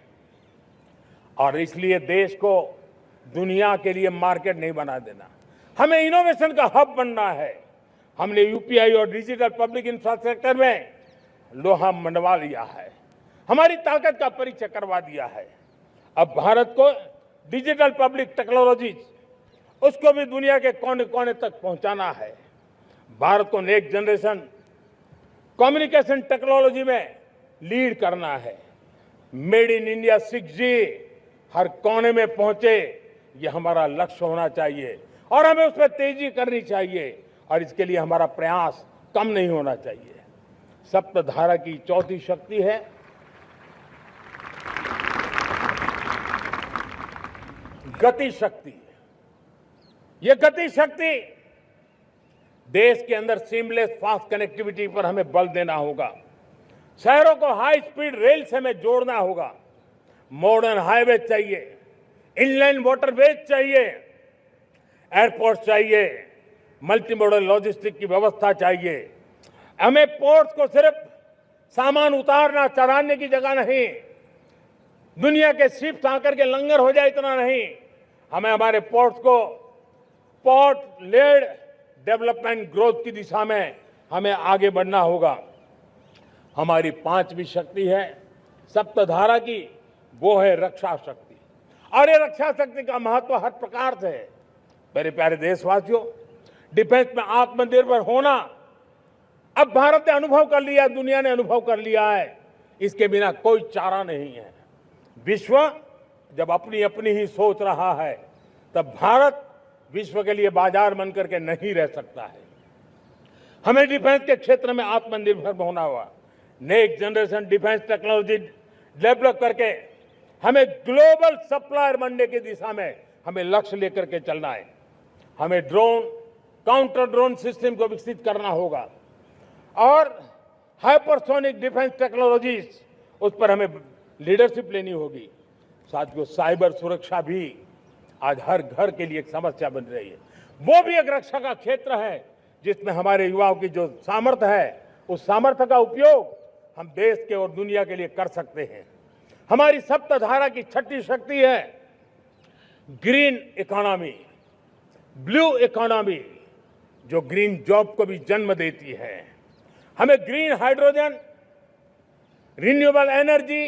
Speaker 1: और इसलिए देश को दुनिया के लिए मार्केट नहीं बना देना, हमें इनोवेशन का हब बनना है। हमने यूपीआई और डिजिटल पब्लिक इंफ्रास्ट्रक्चर में लोहा मनवा लिया है, हमारी ताकत का परिचय करवा दिया है। अब भारत को डिजिटल पब्लिक टेक्नोलॉजी उसको भी दुनिया के कोने कोने तक पहुंचाना है। भारत को नेक्स्ट जनरेशन कम्युनिकेशन टेक्नोलॉजी में लीड करना है। मेड इन इंडिया 6G हर कोने में पहुंचे, ये हमारा लक्ष्य होना चाहिए और हमें उसमें तेजी करनी चाहिए और इसके लिए हमारा प्रयास कम नहीं होना चाहिए। सप्तधारा की चौथी शक्ति है गति शक्ति। ये गति शक्ति देश के अंदर सीमलेस फास्ट कनेक्टिविटी पर हमें बल देना होगा। शहरों को हाई स्पीड रेल से हमें जोड़ना होगा। मॉडर्न हाईवे चाहिए, इनलैंड वाटरवेज चाहिए, एयरपोर्ट चाहिए, मल्टी मॉडल लॉजिस्टिक की व्यवस्था चाहिए। हमें पोर्ट्स को सिर्फ सामान उतारना चढ़ाने की जगह नहीं, दुनिया के शिप्स आकर के लंगर हो जाए इतना नहीं, हमें हमारे पोर्ट्स को पोर्ट लेड डेवलपमेंट ग्रोथ की दिशा में हमें आगे बढ़ना होगा। हमारी पांचवी शक्ति है सप्तधारा की, वो है रक्षा शक्ति। और ये रक्षा शक्ति का महत्व हर प्रकार से है। मेरे प्यारे देशवासियों, डिफेंस में आत्मनिर्भर होना अब भारत ने अनुभव कर लिया, दुनिया ने अनुभव कर लिया है, इसके बिना कोई चारा नहीं है। विश्व जब अपनी अपनी ही सोच रहा है, तब भारत विश्व के लिए बाजार बन करके नहीं रह सकता है। हमें डिफेंस के क्षेत्र में आत्मनिर्भर होना होगा। Next generation defence technology develop करके हमें ग्लोबल सप्लायर बनने की दिशा में हमें लक्ष्य लेकर के चलना है। हमें ड्रोन, काउंटर ड्रोन सिस्टम को विकसित करना होगा और हाइपरसोनिक डिफेंस टेक्नोलॉजीज, उस पर हमें लीडरशिप लेनी होगी। साथियों, साइबर सुरक्षा भी आज हर घर के लिए एक समस्या बन रही है। वो भी एक रक्षा का क्षेत्र है जिसमें हमारे युवाओं की जो सामर्थ्य है, उस सामर्थ्य का उपयोग हम देश के और दुनिया के लिए कर सकते हैं। हमारी सप्तधारा की छठी शक्ति है ग्रीन इकोनॉमी, ब्लू इकोनॉमी, जो ग्रीन जॉब को भी जन्म देती है। हमें green hydrogen, renewable energy,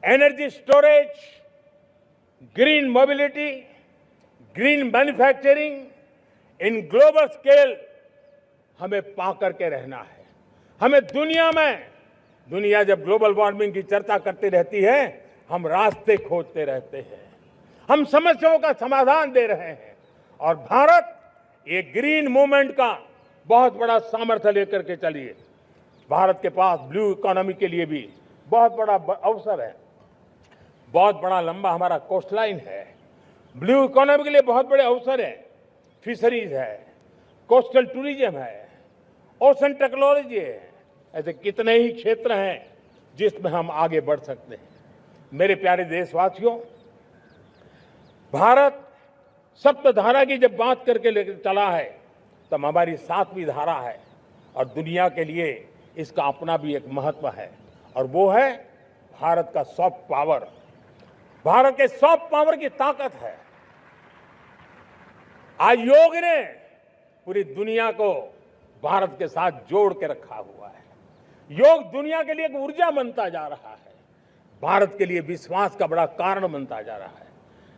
Speaker 1: energy storage, green mobility, green manufacturing in global scale हमें पा करके रहना है। हमें दुनिया जब ग्लोबल वार्मिंग की चर्चा करती रहती है, हम रास्ते खोजते रहते हैं, हम समस्याओं का समाधान दे रहे हैं और भारत ये ग्रीन मूवमेंट का बहुत बड़ा सामर्थ्य लेकर के चलिए। भारत के पास ब्लू इकोनॉमी के लिए भी बहुत बड़ा अवसर है। बहुत बड़ा लंबा हमारा कोस्ट लाइन है। ब्लू इकोनॉमी के लिए बहुत बड़े अवसर है। फिशरीज है, कोस्टल टूरिज्म है, ओशन टेक्नोलॉजी है। ऐसे कितने ही क्षेत्र हैं जिसमें हम आगे बढ़ सकते हैं। मेरे प्यारे देशवासियों, भारत सप्तधारा की जब बात करके लेकर चला है, तब हमारी सातवीं धारा है और दुनिया के लिए इसका अपना भी एक महत्व है और वो है भारत का सॉफ्ट पावर। भारत के सॉफ्ट पावर की ताकत है। आज योग ने पूरी दुनिया को भारत के साथ जोड़ के रखा हुआ है। योग दुनिया के लिए एक ऊर्जा बनता जा रहा है, भारत के लिए विश्वास का बड़ा कारण बनता जा रहा है।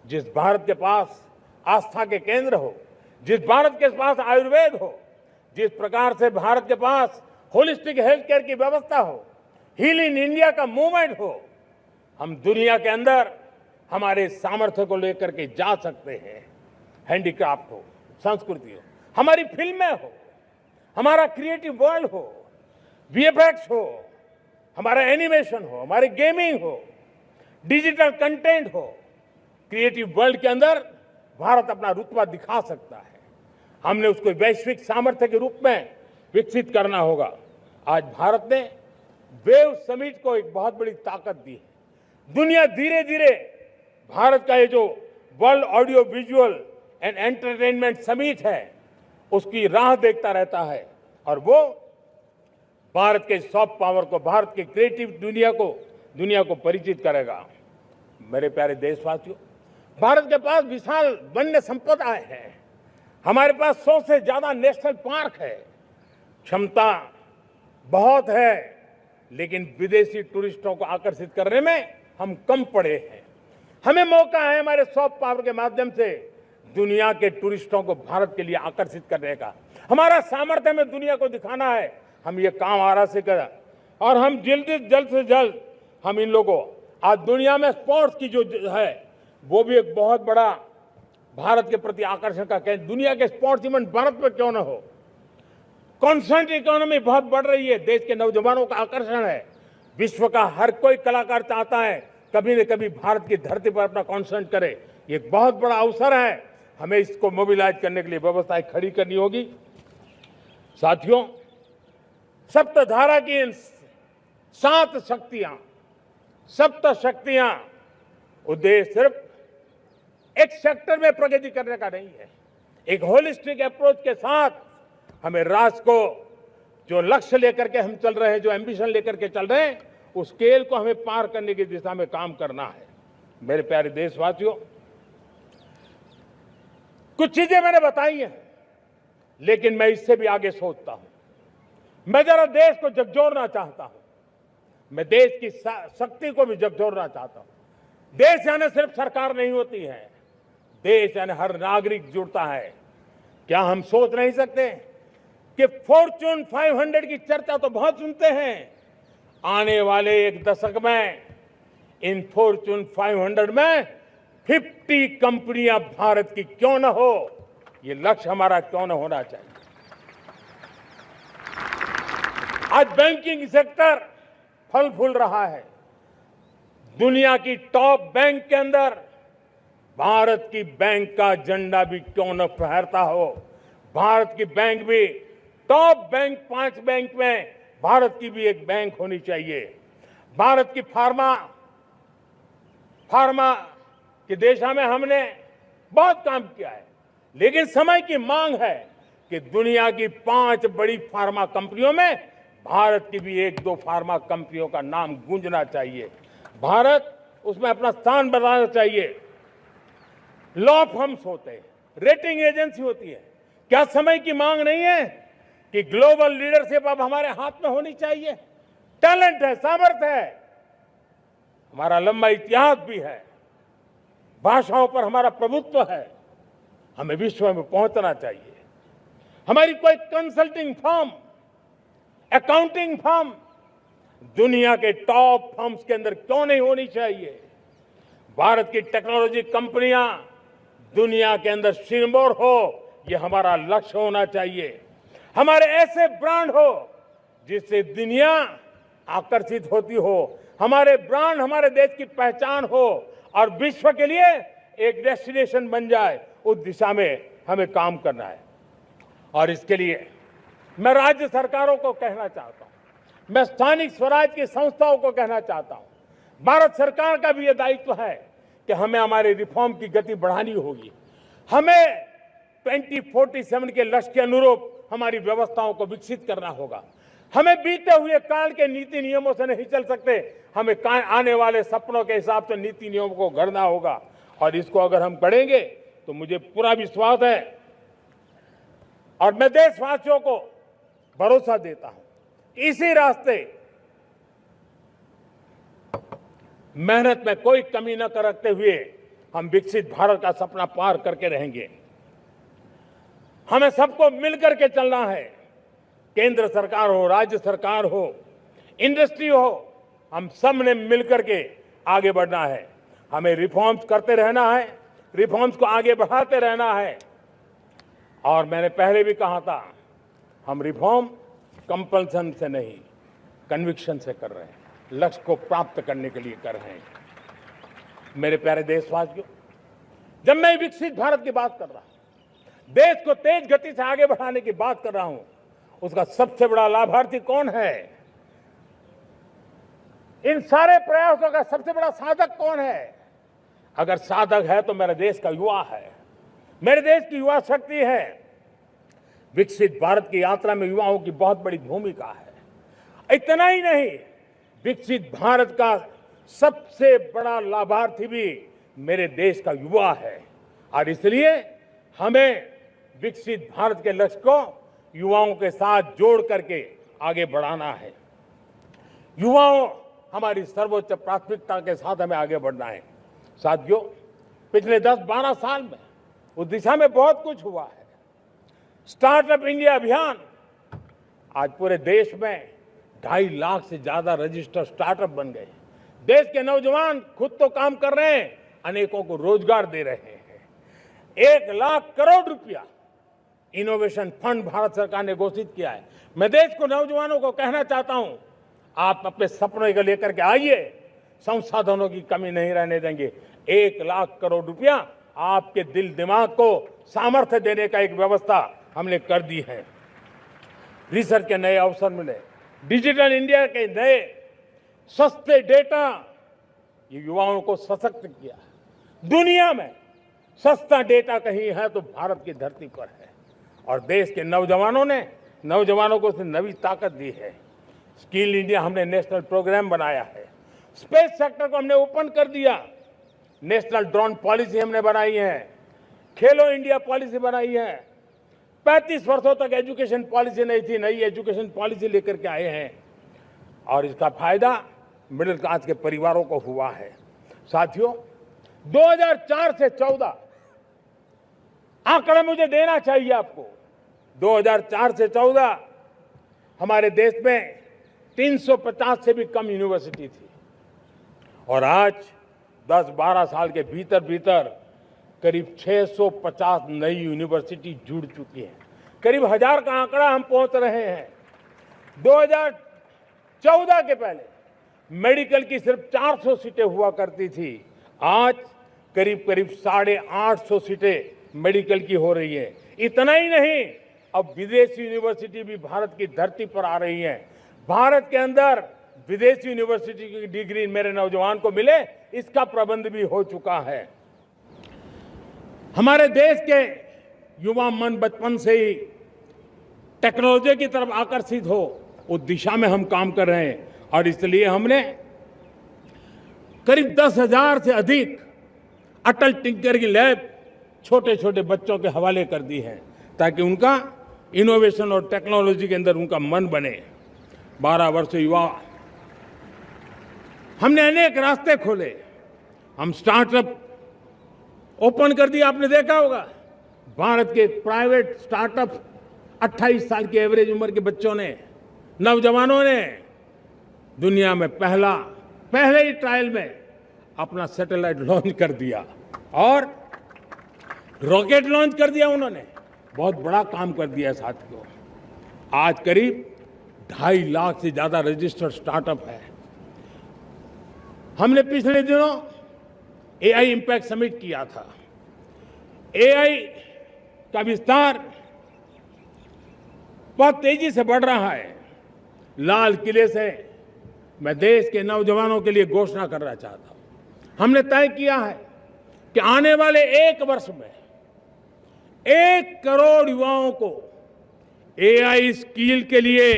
Speaker 1: जिस भारत के पास आस्था के केंद्र हो, जिस भारत के पास आयुर्वेद हो, जिस प्रकार से भारत के पास होलिस्टिक हेल्थ केयर की व्यवस्था हो, हील इन इंडिया का मूवमेंट हो, हम दुनिया के अंदर हमारे सामर्थ्य को लेकर के जा सकते हैं। हैंडीक्राफ्ट हो, संस्कृति हो, हमारी फिल्में हो, हमारा क्रिएटिव वर्ल्ड हो, वीएफएक्स हो, हमारा एनिमेशन हो, हमारी गेमिंग हो, डिजिटल कंटेंट हो, क्रिएटिव वर्ल्ड के अंदर भारत अपना रुतबा दिखा सकता है। हमने उसको वैश्विक सामर्थ्य के रूप में विकसित करना होगा। आज भारत ने वेव समिट को एक बहुत बड़ी ताकत दी है। दुनिया धीरे धीरे भारत का ये जो world audio visual and entertainment summit है, उसकी राह देखता रहता है और वो भारत के सॉफ्ट पावर को, भारत के क्रिएटिव दुनिया को परिचित करेगा। मेरे प्यारे देशवासियों, भारत के पास विशाल वन्य संपदा है। हमारे पास 100 से ज्यादा नेशनल पार्क है, क्षमता बहुत है, लेकिन विदेशी टूरिस्टों को आकर्षित करने में हम कम पड़े हैं। हमें मौका है हमारे सॉफ्ट पावर के माध्यम से दुनिया के टूरिस्टों को भारत के लिए आकर्षित करने का। हमारा सामर्थ्य हमें दुनिया को दिखाना है। हम ये काम आरा से करें और हम जल्द से जल्द हम इन लोगों आज दुनिया में स्पोर्ट्स की जो है वो भी एक बहुत बड़ा भारत के प्रति आकर्षण का केंद्र। दुनिया के स्पोर्ट्स इवेंट भारत में क्यों ना हो। कॉन्स्टेंट इकोनॉमी बहुत बढ़ रही है, देश के नौजवानों का आकर्षण है। विश्व का हर कोई कलाकार चाहता है कभी न कभी भारत की धरती पर अपना कॉन्सर्ट करे। ये एक बहुत बड़ा अवसर है, हमें इसको मोबिलाइज करने के लिए व्यवस्थाएं खड़ी करनी होगी। साथियों, सप्तधारा की इन 7 शक्तियां उद्देश्य सिर्फ एक सेक्टर में प्रगति करने का नहीं है। एक होलिस्टिक अप्रोच के साथ हमें राष्ट्र को जो लक्ष्य लेकर के हम चल रहे हैं, जो एम्बिशन लेकर के चल रहे हैं, उस स्केल को हमें पार करने की दिशा में काम करना है। मेरे प्यारे देशवासियों, कुछ चीजें मैंने बताई हैं, लेकिन मैं इससे भी आगे सोचता हूं। मैं जरा देश को झकझोरना चाहता हूं, मैं देश की शक्ति को भी झकझोरना चाहता हूं। देश यानी सिर्फ सरकार नहीं होती है, देश यानी हर नागरिक जुड़ता है। क्या हम सोच नहीं सकते कि फॉर्च्यून 500 की चर्चा तो बहुत सुनते हैं, आने वाले एक दशक में इन फॉर्च्यून 500 में 50 कंपनियां भारत की क्यों न हो, ये लक्ष्य हमारा क्यों न होना चाहिए। आज बैंकिंग सेक्टर फल फूल रहा है। दुनिया की टॉप बैंक के अंदर भारत की बैंक का झंडा भी क्यों न फहरता हो। भारत की बैंक भी टॉप बैंक 5 बैंक में भारत की भी एक बैंक होनी चाहिए। भारत की फार्मा की दिशा में हमने बहुत काम किया है, लेकिन समय की मांग है कि दुनिया की 5 बड़ी फार्मा कंपनियों में भारत की भी 1-2 फार्मा कंपनियों का नाम गूंजना चाहिए। भारत उसमें अपना स्थान बनाना चाहिए। लॉ फर्म्स होते हैं, रेटिंग एजेंसी होती है। क्या समय की मांग नहीं है कि ग्लोबल लीडरशिप अब हमारे हाथ में होनी चाहिए? टैलेंट है, सामर्थ्य है, हमारा लंबा इतिहास भी है, भाषाओं पर हमारा प्रभुत्व है, हमें विश्व में पहुंचना चाहिए। हमारी कोई कंसल्टिंग फर्म, अकाउंटिंग फर्म दुनिया के टॉप फर्म्स के अंदर क्यों नहीं होनी चाहिए? भारत की टेक्नोलॉजी कंपनियां दुनिया के अंदर सिरमौर हो, ये हमारा लक्ष्य होना चाहिए। हमारे ऐसे ब्रांड हो जिससे दुनिया आकर्षित होती हो, हमारे ब्रांड हमारे देश की पहचान हो और विश्व के लिए एक डेस्टिनेशन बन जाए, उस दिशा में हमें काम करना है। और इसके लिए मैं राज्य सरकारों को कहना चाहता हूं, मैं स्थानिक स्वराज की संस्थाओं को कहना चाहता हूं, भारत सरकार का भी यह दायित्व है कि हमें हमारे रिफॉर्म की गति बढ़ानी होगी। हमें 2047 के लक्ष्य के अनुरूप हमारी व्यवस्थाओं को विकसित करना होगा। हमें बीते हुए काल के नीति नियमों से नहीं चल सकते, हमें आने वाले सपनों के हिसाब से नीति नियमों को गढ़ना होगा। और इसको अगर हम करेंगे तो मुझे पूरा विश्वास है और मैं देशवासियों को भरोसा देता हूं, इसी रास्ते मेहनत में कोई कमी न करते हुए हम विकसित भारत का सपना पार करके रहेंगे। हमें सबको मिलकर के चलना है, केंद्र सरकार हो, राज्य सरकार हो, इंडस्ट्री हो, हम सब ने मिलकर के आगे बढ़ना है। हमें रिफॉर्म्स करते रहना है, रिफॉर्म्स को आगे बढ़ाते रहना है। और मैंने पहले भी कहा था, हम रिफॉर्म कंपल्सन से नहीं, कन्विक्शन से कर रहे हैं, लक्ष्य को प्राप्त करने के लिए कर रहे हैं। मेरे प्यारे देशवासियों, जब मैं विकसित भारत की बात कर रहा हूं, देश को तेज गति से आगे बढ़ाने की बात कर रहा हूं, उसका सबसे बड़ा लाभार्थी कौन है? इन सारे प्रयासों का सबसे बड़ा साधक कौन है? अगर साधक है तो मेरे देश का युवा है, मेरे देश की युवा शक्ति है। विकसित भारत की यात्रा में युवाओं की बहुत बड़ी भूमिका है। इतना ही नहीं, विकसित भारत का सबसे बड़ा लाभार्थी भी मेरे देश का युवा है। और इसलिए हमें विकसित भारत के लक्ष्य को युवाओं के साथ जोड़ करके आगे बढ़ाना है। युवाओं हमारी सर्वोच्च प्राथमिकता के साथ हमें आगे बढ़ना है। साथियों, पिछले 10-12 साल में उस दिशा में बहुत कुछ हुआ है। स्टार्टअप इंडिया अभियान, आज पूरे देश में 2.5 लाख से ज्यादा रजिस्टर्ड स्टार्टअप बन गए। देश के नौजवान खुद तो काम कर रहे हैं, अनेकों को रोजगार दे रहे हैं। 1 लाख करोड़ रुपया इनोवेशन फंड भारत सरकार ने घोषित किया है। मैं देश को, नौजवानों को कहना चाहता हूं, आप अपने सपनों को लेकर के आइए, संसाधनों की कमी नहीं रहने देंगे। 1 लाख करोड़ रुपया आपके दिल दिमाग को सामर्थ्य देने का एक व्यवस्था हमने कर दी है। रिसर्च के नए अवसर मिले, डिजिटल इंडिया के नए सस्ते डेटा, ये युवाओं को सशक्त किया। दुनिया में सस्ता डेटा कहीं है तो भारत की धरती पर है, और देश के नौजवानों को नई ताकत दी है। स्किल इंडिया हमने नेशनल प्रोग्राम बनाया है। स्पेस सेक्टर को हमने ओपन कर दिया। नेशनल ड्रोन पॉलिसी हमने बनाई है। खेलो इंडिया पॉलिसी बनाई है। 35 वर्षों तक एजुकेशन पॉलिसी नहीं थी, नई एजुकेशन पॉलिसी लेकर के आए हैं, और इसका फायदा मिडिल क्लास के परिवारों को हुआ है। साथियों, 2004 से 14 आंकड़ा मुझे देना चाहिए आपको। 2004 से 14 हमारे देश में 350 से भी कम यूनिवर्सिटी थी, और आज 10-12 साल के भीतर भीतर करीब 650 नई यूनिवर्सिटी जुड़ चुकी है। करीब 1000 का आंकड़ा हम पहुंच रहे हैं। 2014 के पहले मेडिकल की सिर्फ 400 सीटें हुआ करती थी, आज करीब 850 सीटें मेडिकल की हो रही है। इतना ही नहीं, अब विदेशी यूनिवर्सिटी भी भारत की धरती पर आ रही है। भारत के अंदर विदेशी यूनिवर्सिटी की डिग्री मेरे नौजवान को मिले, इसका प्रबंध भी हो चुका है। हमारे देश के युवा मन बचपन से ही टेक्नोलॉजी की तरफ आकर्षित हो, उस दिशा में हम काम कर रहे हैं, और इसलिए हमने करीब 10,000 से अधिक अटल टिंकरिंग लैब छोटे छोटे बच्चों के हवाले कर दी है, ताकि उनका इनोवेशन और टेक्नोलॉजी के अंदर उनका मन बने। 12 वर्ष युवा, हमने अनेक रास्ते खोले। हम स्टार्टअप ओपन कर दिया। आपने देखा होगा, भारत के प्राइवेट स्टार्टअप 28 साल की एवरेज उम्र के बच्चों ने, नौजवानों ने दुनिया में पहले ही ट्रायल में अपना सैटेलाइट लॉन्च कर दिया और रॉकेट लॉन्च कर दिया। उन्होंने बहुत बड़ा काम कर दिया साथियों। आज करीब 2.5 लाख से ज्यादा रजिस्टर्ड स्टार्टअप है। हमने पिछले दिनों एआई इंपैक्ट समिट किया था। एआई का विस्तार बहुत तेजी से बढ़ रहा है। लाल किले से मैं देश के नौजवानों के लिए घोषणा करना चाहता हूं। हमने तय किया है कि आने वाले 1 वर्ष में 1 करोड़ युवाओं को एआई स्किल के लिए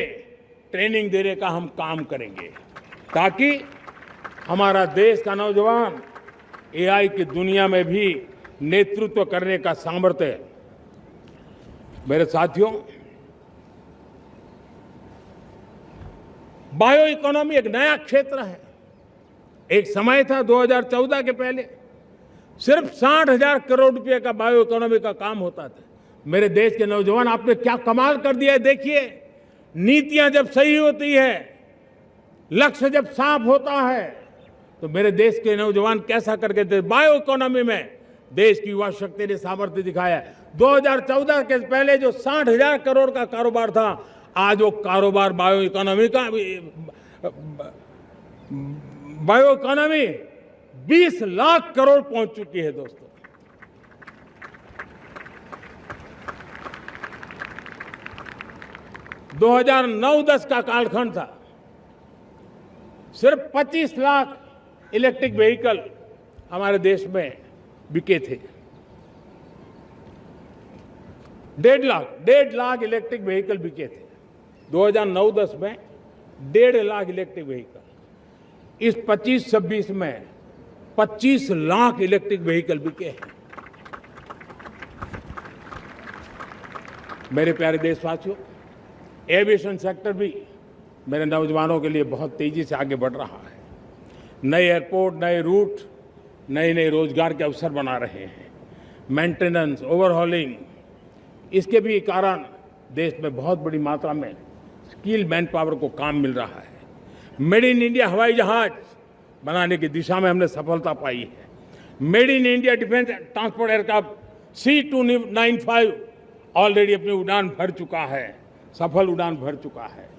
Speaker 1: ट्रेनिंग देने का हम काम करेंगे, ताकि हमारा देश का नौजवान एआई की दुनिया में भी नेतृत्व करने का सामर्थ्य। मेरे साथियों, बायो इकोनॉमी एक नया क्षेत्र है। एक समय था 2014 के पहले सिर्फ 60,000 करोड़ रुपए का बायो इकोनॉमी का काम होता था। मेरे देश के नौजवान, आपने क्या कमाल कर दिया है। देखिए, नीतियां जब सही होती है, लक्ष्य जब साफ होता है, तो मेरे देश के नौजवान कैसा करके थे। बायो इकोनॉमी में देश की युवा शक्ति ने सामर्थ्य दिखाया। 2014 के पहले जो 60,000 करोड़ का कारोबार था, आज वो कारोबार बायो इकोनॉमी 20 लाख करोड़ पहुंच चुकी है। दोस्तों, दो 2009-10 का कालखंड था, सिर्फ 25 लाख इलेक्ट्रिक व्हीकल हमारे देश में बिके थे। 1.5 लाख इलेक्ट्रिक व्हीकल बिके थे 2009-10 में। 1.5 लाख इलेक्ट्रिक व्हीकल। इस 25-26 में 25 लाख इलेक्ट्रिक व्हीकल बिके हैं। मेरे प्यारे देशवासियों, एविएशन सेक्टर भी मेरे नौजवानों के लिए बहुत तेजी से आगे बढ़ रहा है। नए एयरपोर्ट, नए रूट, नए नए रोजगार के अवसर बना रहे हैं। मेंटेनेंस, ओवरहॉलिंग, इसके भी कारण देश में बहुत बड़ी मात्रा में स्किल मैन पावर को काम मिल रहा है। मेड इन इंडिया हवाई जहाज बनाने की दिशा में हमने सफलता पाई है। Made in India defence transport aircraft C295 already अपनी उड़ान भर चुका है, सफल उड़ान भर चुका है।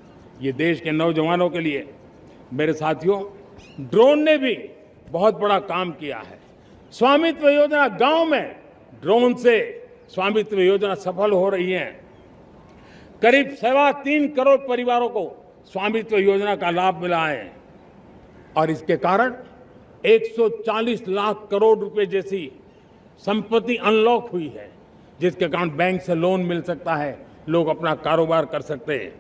Speaker 1: ये देश के नौजवानों के लिए, मेरे साथियों, ड्रोन ने भी बहुत बड़ा काम किया है। स्वामित्व योजना, गांव में ड्रोन से स्वामित्व योजना सफल हो रही है। करीब 3.25 करोड़ परिवारों को स्वामित्व योजना का लाभ मिला है और इसके कारण 140 लाख करोड़ रुपए जैसी संपत्ति अनलॉक हुई है, जिसके कारण बैंक से लोन मिल सकता है, लोग अपना कारोबार कर सकते हैं।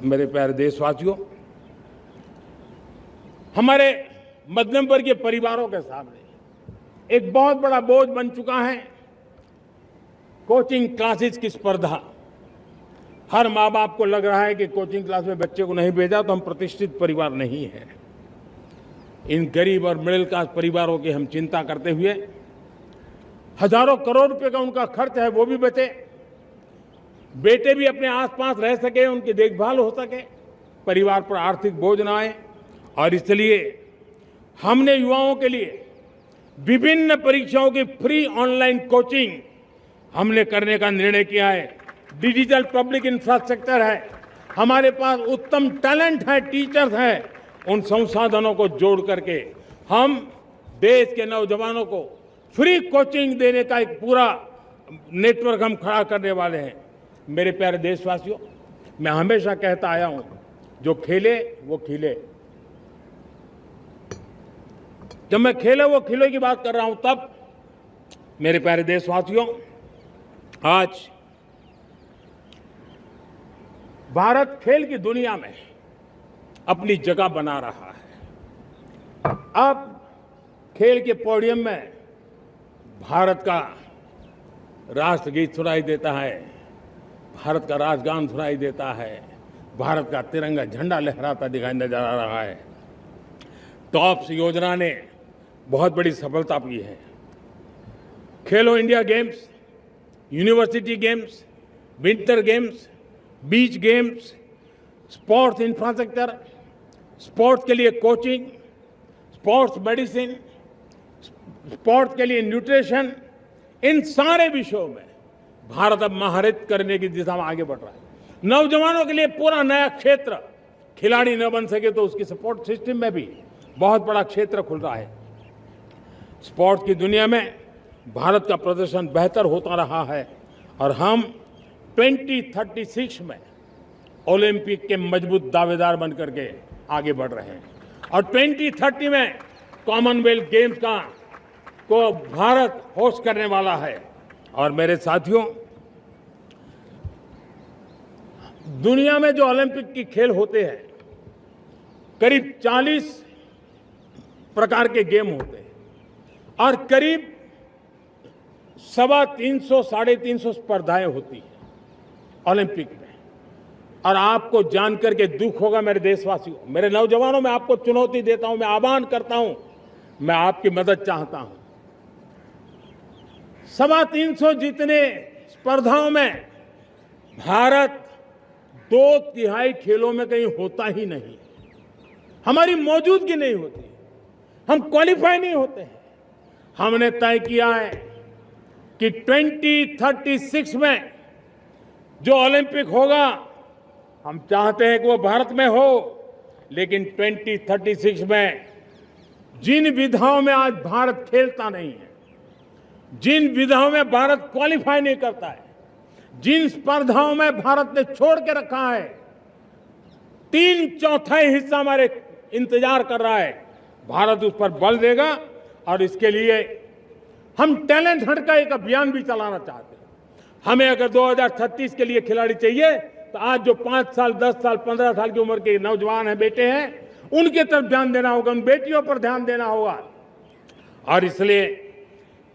Speaker 1: मेरे प्यारे देशवासियों, हमारे मध्यम वर्गीय परिवारों के सामने एक बहुत बड़ा बोझ बन चुका है कोचिंग क्लासेस की स्पर्धा। हर माँ बाप को लग रहा है कि कोचिंग क्लास में बच्चे को नहीं भेजा तो हम प्रतिष्ठित परिवार नहीं है। इन गरीब और मिडिल क्लास परिवारों की हम चिंता करते हुए हजारों करोड़ रुपए का उनका खर्च है वो भी बचे, बेटे भी अपने आसपास रह सके, उनकी देखभाल हो सके, परिवार पर आर्थिक बोझ ना आए। और इसलिए हमने युवाओं के लिए विभिन्न परीक्षाओं की फ्री ऑनलाइन कोचिंग हमने करने का निर्णय किया है। डिजिटल पब्लिक इंफ्रास्ट्रक्चर है, हमारे पास उत्तम टैलेंट है, टीचर्स हैं, उन संसाधनों को जोड़ करके हम देश के नौजवानों को फ्री कोचिंग देने का एक पूरा नेटवर्क हम खड़ा करने वाले हैं। मेरे प्यारे देशवासियों, मैं हमेशा कहता आया हूं, जो खेले वो खिले। जब मैं खेले वो खिले की बात कर रहा हूं, तब मेरे प्यारे देशवासियों, आज भारत खेल की दुनिया में अपनी जगह बना रहा है। अब खेल के पोडियम में भारत का राष्ट्रगीत सुनाई देता है, भारत का राष्ट्रगान सुनाई देता है, भारत का तिरंगा झंडा लहराता दिखाई नजर आ रहा है। टॉप्स योजना ने बहुत बड़ी सफलता पाई है। खेलो India games, university games, winter games, beach games, sports infrastructure, sports के लिए कोचिंग, स्पोर्ट्स मेडिसिन, स्पोर्ट्स के लिए न्यूट्रिशन, इन सारे विषयों में भारत अब महारत करने की दिशा में आगे बढ़ रहा है। नौजवानों के लिए पूरा नया क्षेत्र, खिलाड़ी न बन सके तो उसकी सपोर्ट सिस्टम में भी बहुत बड़ा क्षेत्र खुल रहा है। स्पोर्ट्स की दुनिया में भारत का प्रदर्शन बेहतर होता रहा है और हम 2036 में ओलंपिक के मजबूत दावेदार बनकर के आगे बढ़ रहे हैं और 2030 में कॉमनवेल्थ गेम्स को भारत होस्ट करने वाला है। और मेरे साथियों, दुनिया में जो ओलंपिक की खेल होते हैं, करीब 40 प्रकार के गेम होते हैं और करीब 350 साढ़े 350 स्पर्धाएं होती हैं ओलंपिक में। और आपको जानकर के दुख होगा मेरे देशवासियों, मेरे नौजवानों, मैं आपको चुनौती देता हूं, मैं आह्वान करता हूं, मैं आपकी मदद चाहता हूं। 350 जितने स्पर्धाओं में भारत 2/3 खेलों में कहीं होता ही नहीं, हमारी मौजूदगी नहीं होती, हम क्वालिफाई नहीं होते हैं। हमने तय किया है कि 2036 में जो ओलंपिक होगा, हम चाहते हैं कि वो भारत में हो, लेकिन 2036 में जिन विधाओं में आज भारत खेलता नहीं है, जिन विधाओं में भारत क्वालिफाई नहीं करता है, जिन स्पर्धाओं में भारत ने छोड़ के रखा है, 3/4 हिस्सा हमारे इंतजार कर रहा है। भारत उस पर बल देगा और इसके लिए हम टैलेंट हंट का एक अभियान भी चलाना चाहते हैं। हमें अगर 2036 के लिए खिलाड़ी चाहिए तो आज जो 5 साल, 10 साल, 15 साल की उम्र के नौजवान हैं, बेटे हैं, उनके तरफ ध्यान देना होगा, उन बेटियों पर ध्यान देना होगा। और इसलिए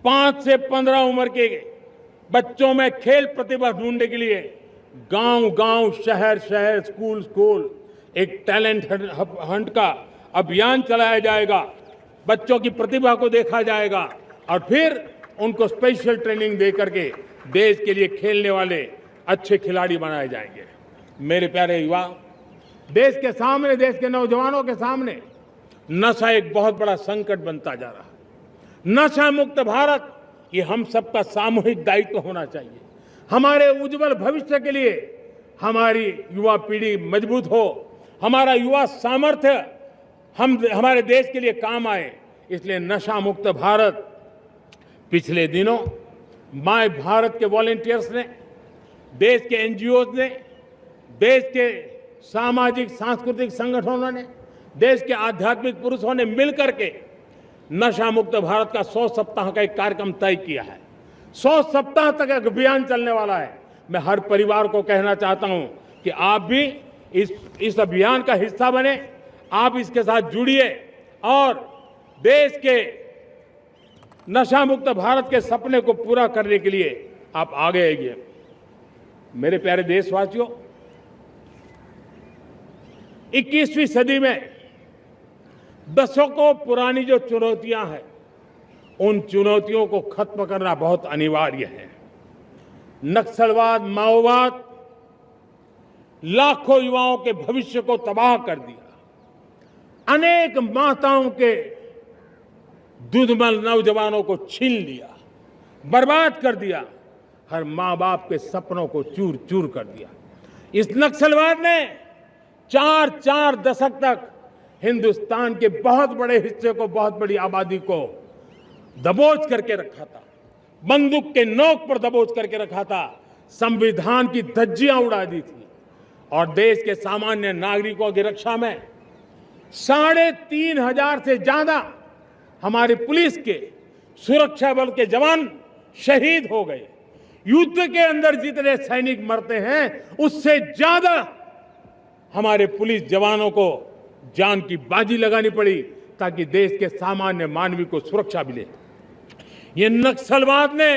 Speaker 1: 5 से 15 उम्र के बच्चों में खेल प्रतिभा ढूंढने के लिए गांव-गांव, शहर-शहर, स्कूल-स्कूल एक टैलेंट हंट का अभियान चलाया जाएगा। बच्चों की प्रतिभा को देखा जाएगा और फिर उनको स्पेशल ट्रेनिंग दे करके देश के लिए खेलने वाले अच्छे खिलाड़ी बनाए जाएंगे। मेरे प्यारे युवा, देश के सामने, देश के नौजवानों के सामने नशा एक बहुत बड़ा संकट बनता जा रहा है। नशा मुक्त भारत ये हम सबका सामूहिक दायित्व होना चाहिए। हमारे उज्जवल भविष्य के लिए हमारी युवा पीढ़ी मजबूत हो, हमारा युवा सामर्थ्य हमारे देश के लिए काम आए, इसलिए नशा मुक्त भारत। पिछले दिनों माय भारत के वॉलंटियर्स ने, देश के एनजीओ ने, देश के सामाजिक सांस्कृतिक संगठनों ने, देश के आध्यात्मिक पुरुषों ने मिलकर के नशा मुक्त भारत का 100 सप्ताह का एक कार्यक्रम तय किया है। 100 सप्ताह तक एक अभियान चलने वाला है। मैं हर परिवार को कहना चाहता हूं कि आप भी इस अभियान का हिस्सा बने, आप इसके साथ जुड़िए और देश के नशा मुक्त भारत के सपने को पूरा करने के लिए आप आगे आइए। मेरे प्यारे देशवासियों, 21वीं सदी में दशकों पुरानी जो चुनौतियां हैं, उन चुनौतियों को खत्म करना बहुत अनिवार्य है। नक्सलवाद, माओवाद लाखों युवाओं के भविष्य को तबाह कर दिया। अनेक माताओं के दुधमल नौजवानों को छीन लिया, बर्बाद कर दिया। हर मां बाप के सपनों को चूर चूर कर दिया। इस नक्सलवाद ने 4 दशक तक हिंदुस्तान के बहुत बड़े हिस्से को, बहुत बड़ी आबादी को दबोच करके रखा था, बंदूक के नोक पर दबोच करके रखा था, संविधान की धज्जियां उड़ा दी थी और देश के सामान्य नागरिकों की रक्षा में 3,500 से ज्यादा हमारे पुलिस के, सुरक्षा बल के जवान शहीद हो गए। युद्ध के अंदर जितने सैनिक मरते हैं, उससे ज्यादा हमारे पुलिस जवानों को जान की बाजी लगानी पड़ी ताकि देश के सामान्य मानवी को सुरक्षा मिले। ये नक्सलवाद ने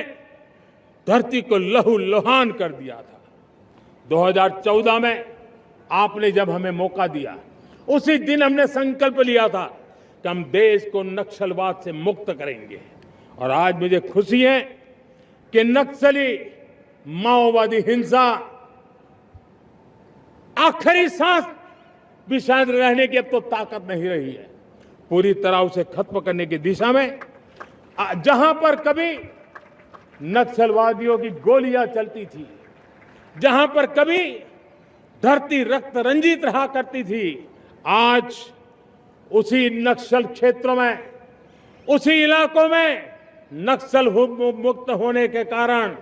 Speaker 1: धरती को लहूलुहान कर दिया था। 2014 में आपने जब हमें मौका दिया, उसी दिन हमने संकल्प लिया था कि हम देश को नक्सलवाद से मुक्त करेंगे। और आज मुझे खुशी है कि नक्सली माओवादी हिंसा आखिरी सांस भी शायद रहने की अब तो ताकत नहीं रही है। पूरी तरह उसे खत्म करने की दिशा में जहां पर कभी नक्सलवादियों की गोलियां चलती थी, जहां पर कभी धरती रक्त रंजित रहा करती थी, आज उसी नक्सल क्षेत्रों में, उसी इलाकों में नक्सल मुक्त होने के कारण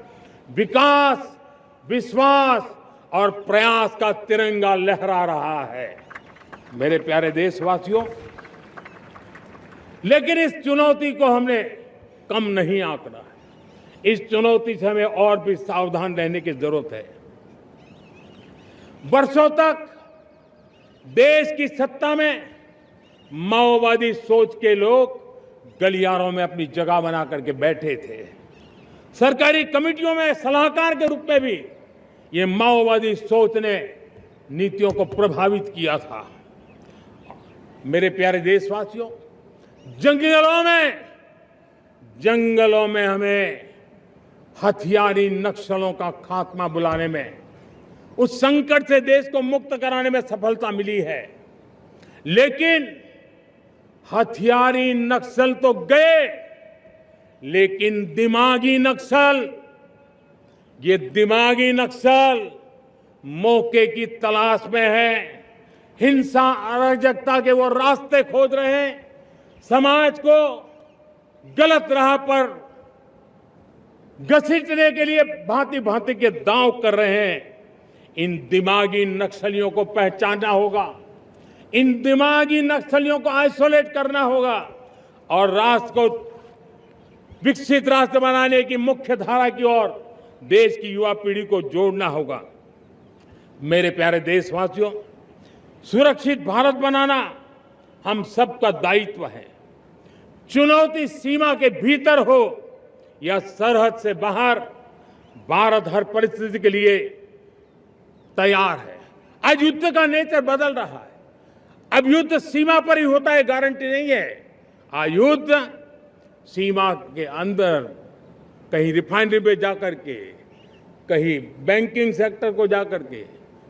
Speaker 1: विकास, विश्वास और प्रयास का तिरंगा लहरा रहा है। मेरे प्यारे देशवासियों, लेकिन इस चुनौती को हमने कम नहीं आंकना है। इस चुनौती से हमें और भी सावधान रहने की जरूरत है। वर्षों तक देश की सत्ता में माओवादी सोच के लोग गलियारों में अपनी जगह बना करके बैठे थे। सरकारी कमेटियों में सलाहकार के रूप में भी ये माओवादी सोच ने नीतियों को प्रभावित किया था। मेरे प्यारे देशवासियों, जंगलों में हमें हथियारी नक्सलों का खात्मा बुलाने में, उस संकट से देश को मुक्त कराने में सफलता मिली है। लेकिन हथियारी नक्सल तो गए, लेकिन दिमागी नक्सल, ये दिमागी नक्सल मौके की तलाश में है। हिंसा, अराजकता के वो रास्ते खोज रहे हैं, समाज को गलत राह पर घसीटने के लिए भांति भांति के दांव कर रहे हैं। इन दिमागी नक्सलियों को पहचानना होगा, इन दिमागी नक्सलियों को आइसोलेट करना होगा और राष्ट्र को विकसित राष्ट्र बनाने की मुख्य धारा की ओर देश की युवा पीढ़ी को जोड़ना होगा। मेरे प्यारे देशवासियों, सुरक्षित भारत बनाना हम सबका दायित्व है। चुनौती सीमा के भीतर हो या सरहद से बाहर, भारत हर परिस्थिति के लिए तैयार है। आज युद्ध का नेचर बदल रहा है। अब युद्ध सीमा पर ही होता है, गारंटी नहीं है। आज युद्ध सीमा के अंदर, कहीं रिफाइनरी पे जाकर के, कहीं बैंकिंग सेक्टर को जाकर के,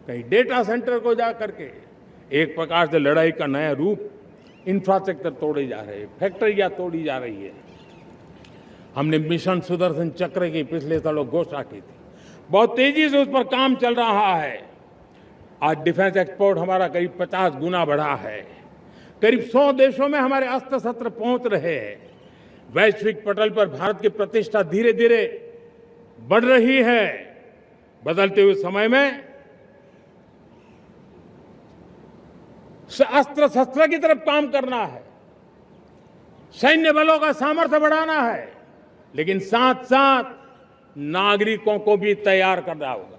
Speaker 1: कहीं डेटा सेंटर को जाकर के, एक प्रकार से लड़ाई का नया रूप, इंफ्रास्ट्रक्चर तोड़े जा रहे हैं, फैक्ट्रियां तोड़ी जा रही है। हमने मिशन सुदर्शन चक्र की पिछले सालों घोषणा की थी, बहुत तेजी से उस पर काम चल रहा है। आज डिफेंस एक्सपोर्ट हमारा करीब 50 गुना बढ़ा है। करीब 100 देशों में हमारे अस्त्र शस्त्र पहुंच रहे हैं। वैश्विक पटल पर भारत की प्रतिष्ठा धीरे धीरे बढ़ रही है। बदलते हुए समय में अस्त्र शस्त्र की तरफ काम करना है, सैन्य बलों का सामर्थ्य बढ़ाना है, लेकिन साथ साथ नागरिकों को भी तैयार करना होगा।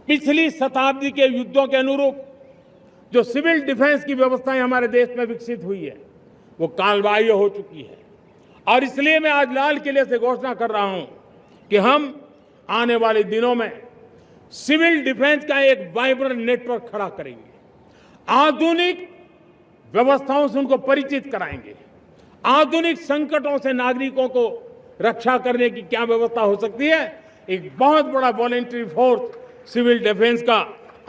Speaker 1: पिछली शताब्दी के युद्धों के अनुरूप जो सिविल डिफेंस की व्यवस्थाएं हमारे देश में विकसित हुई है, वो कालबाह्य हो चुकी है। और इसलिए मैं आज लाल किले से घोषणा कर रहा हूं कि हम आने वाले दिनों में सिविल डिफेंस का एक वाइब्रेंट नेटवर्क खड़ा करेंगे। आधुनिक व्यवस्थाओं से उनको परिचित कराएंगे। आधुनिक संकटों से नागरिकों को रक्षा करने की क्या व्यवस्था हो सकती है, एक बहुत बड़ा वॉलंटरी फोर्स सिविल डिफेंस का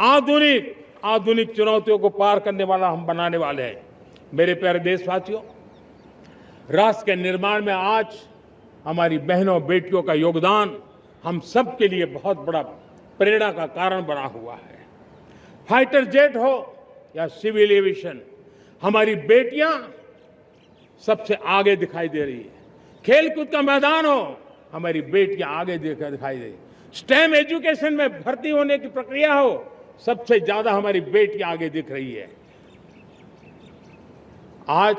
Speaker 1: आधुनिक चुनौतियों को पार करने वाला हम बनाने वाले हैं। मेरे प्यारे देशवासियों, राष्ट्र के निर्माण में आज हमारी बहनों बेटियों का योगदान हम सब के लिए बहुत बड़ा प्रेरणा का कारण बना हुआ है। फाइटर जेट हो या सिविल एविएशन, हमारी बेटियां सबसे आगे दिखाई दे रही है। खेलकूद का मैदान हो, हमारी बेटियां आगे दिखाई दे रही है। स्टेम एजुकेशन में भर्ती होने की प्रक्रिया हो, सबसे ज्यादा हमारी बेटियां आगे दिख रही है। आज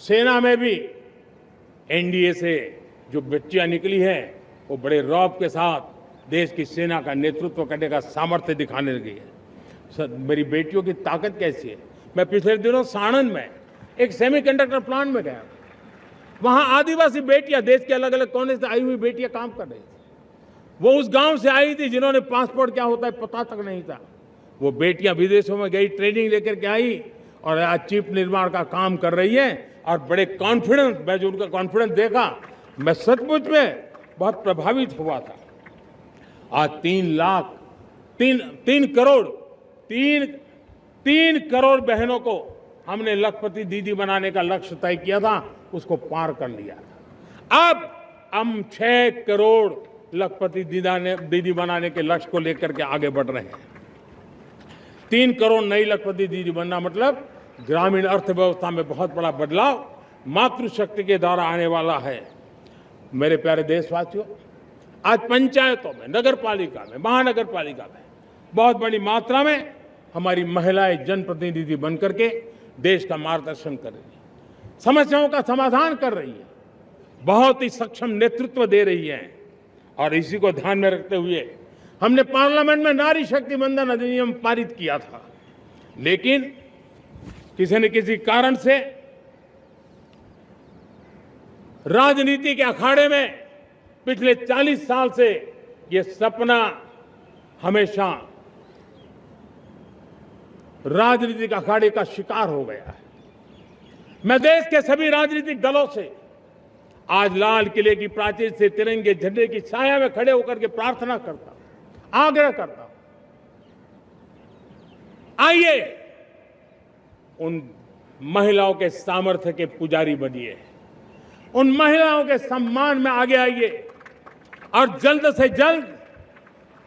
Speaker 1: सेना में भी एनडीए से जो बच्चियां निकली हैं, वो बड़े रौब के साथ देश की सेना का नेतृत्व करने का सामर्थ्य दिखाने लगी है। मेरी बेटियों की ताकत कैसी है। मैं पिछले दिनों साणंद में एक सेमीकंडक्टर प्लांट में गया। वहां आदिवासी बेटियां, देश के अलग अलग कोने से आई हुई बेटियां काम कर रही थी। वो उस गांव से आई थी जिन्होंने पासपोर्ट क्या होता है पता तक नहीं था। वो बेटियां विदेशों में गई, ट्रेनिंग लेकर के आई और आज चिप निर्माण का काम कर रही है और बड़े कॉन्फिडेंस, मैं जो उनका कॉन्फिडेंस देखा, मैं सचमुच में बहुत प्रभावित हुआ था। आज 3 करोड़ बहनों को हमने लखपति दीदी बनाने का लक्ष्य तय किया था, उसको पार कर लिया था। अब हम 6 करोड़ लखपति दीदी बनाने के लक्ष्य को लेकर के आगे बढ़ रहे हैं। 3 करोड़ नई लखपति दीदी बनना मतलब ग्रामीण अर्थव्यवस्था में बहुत बड़ा बदलाव मातृशक्ति के द्वारा आने वाला है। मेरे प्यारे देशवासियों, आज पंचायतों में, नगर पालिका में, महानगर पालिका में बहुत बड़ी मात्रा में हमारी महिलाएं जनप्रतिनिधि बनकर के देश का मार्गदर्शन कर रही है, समस्याओं का समाधान कर रही है, बहुत ही सक्षम नेतृत्व दे रही है। और इसी को ध्यान में रखते हुए हमने पार्लियामेंट में नारी शक्ति वंदन अधिनियम पारित किया था, लेकिन किसी न किसी कारण से राजनीति के अखाड़े में पिछले 40 साल से ये सपना हमेशा राजनीतिक अखाड़े का शिकार हो गया है। मैं देश के सभी राजनीतिक दलों से आज लाल किले की प्राचीर से तिरंगे झंडे की छाया में खड़े होकर के प्रार्थना करता हूं, आग्रह करता हूं, आइए उन महिलाओं के सामर्थ्य के पुजारी बनिए, उन महिलाओं के सम्मान में आगे आइए और जल्द से जल्द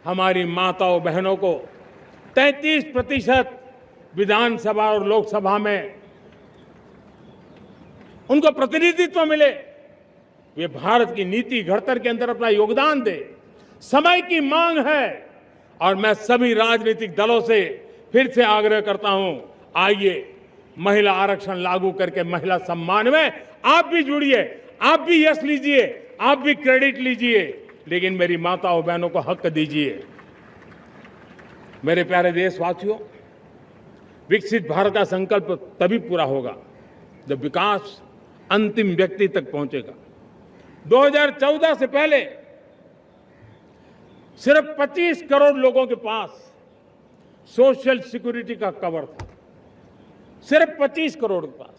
Speaker 1: हमारी माताओं बहनों को 33% विधानसभा और लोकसभा में उनको प्रतिनिधित्व मिले, वे भारत की नीति घड़तर के अंदर अपना योगदान दे। समय की मांग है और मैं सभी राजनीतिक दलों से फिर से आग्रह करता हूं, आइए महिला आरक्षण लागू करके महिला सम्मान में आप भी जुड़िए, आप भी यश लीजिए, आप भी क्रेडिट लीजिए, लेकिन मेरी माताओं बहनों को हक दीजिए। मेरे प्यारे देशवासियों, विकसित भारत का संकल्प तभी पूरा होगा जब विकास अंतिम व्यक्ति तक पहुंचेगा। 2014 से पहले सिर्फ 25 करोड़ लोगों के पास सोशल सिक्योरिटी का कवर था, सिर्फ 25 करोड़ के पास।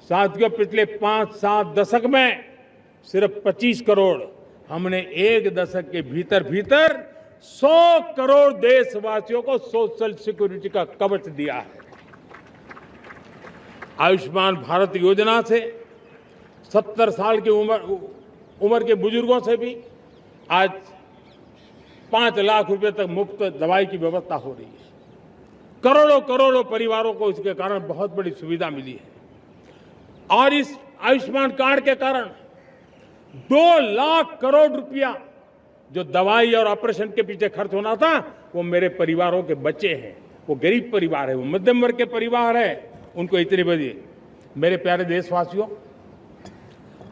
Speaker 1: साथियों, पिछले 5-7 दशक में सिर्फ 25 करोड़, हमने एक दशक के भीतर भीतर 100 करोड़ देशवासियों को सोशल सिक्योरिटी का कवच दिया है। आयुष्मान भारत योजना से 70 साल की उम्र के बुजुर्गों से भी आज 5 लाख रुपए तक मुफ्त दवाई की व्यवस्था हो रही है। करोड़ों करोड़ों परिवारों को इसके कारण बहुत बड़ी सुविधा मिली है। और इस आयुष्मान कार्ड के कारण 2 लाख करोड़ रुपया जो दवाई और ऑपरेशन के पीछे खर्च होना था, वो मेरे परिवारों के बच्चे हैं। वो गरीब परिवार है, वो मध्यम वर्ग के परिवार है, उनको इतनी बड़ी। मेरे प्यारे देशवासियों,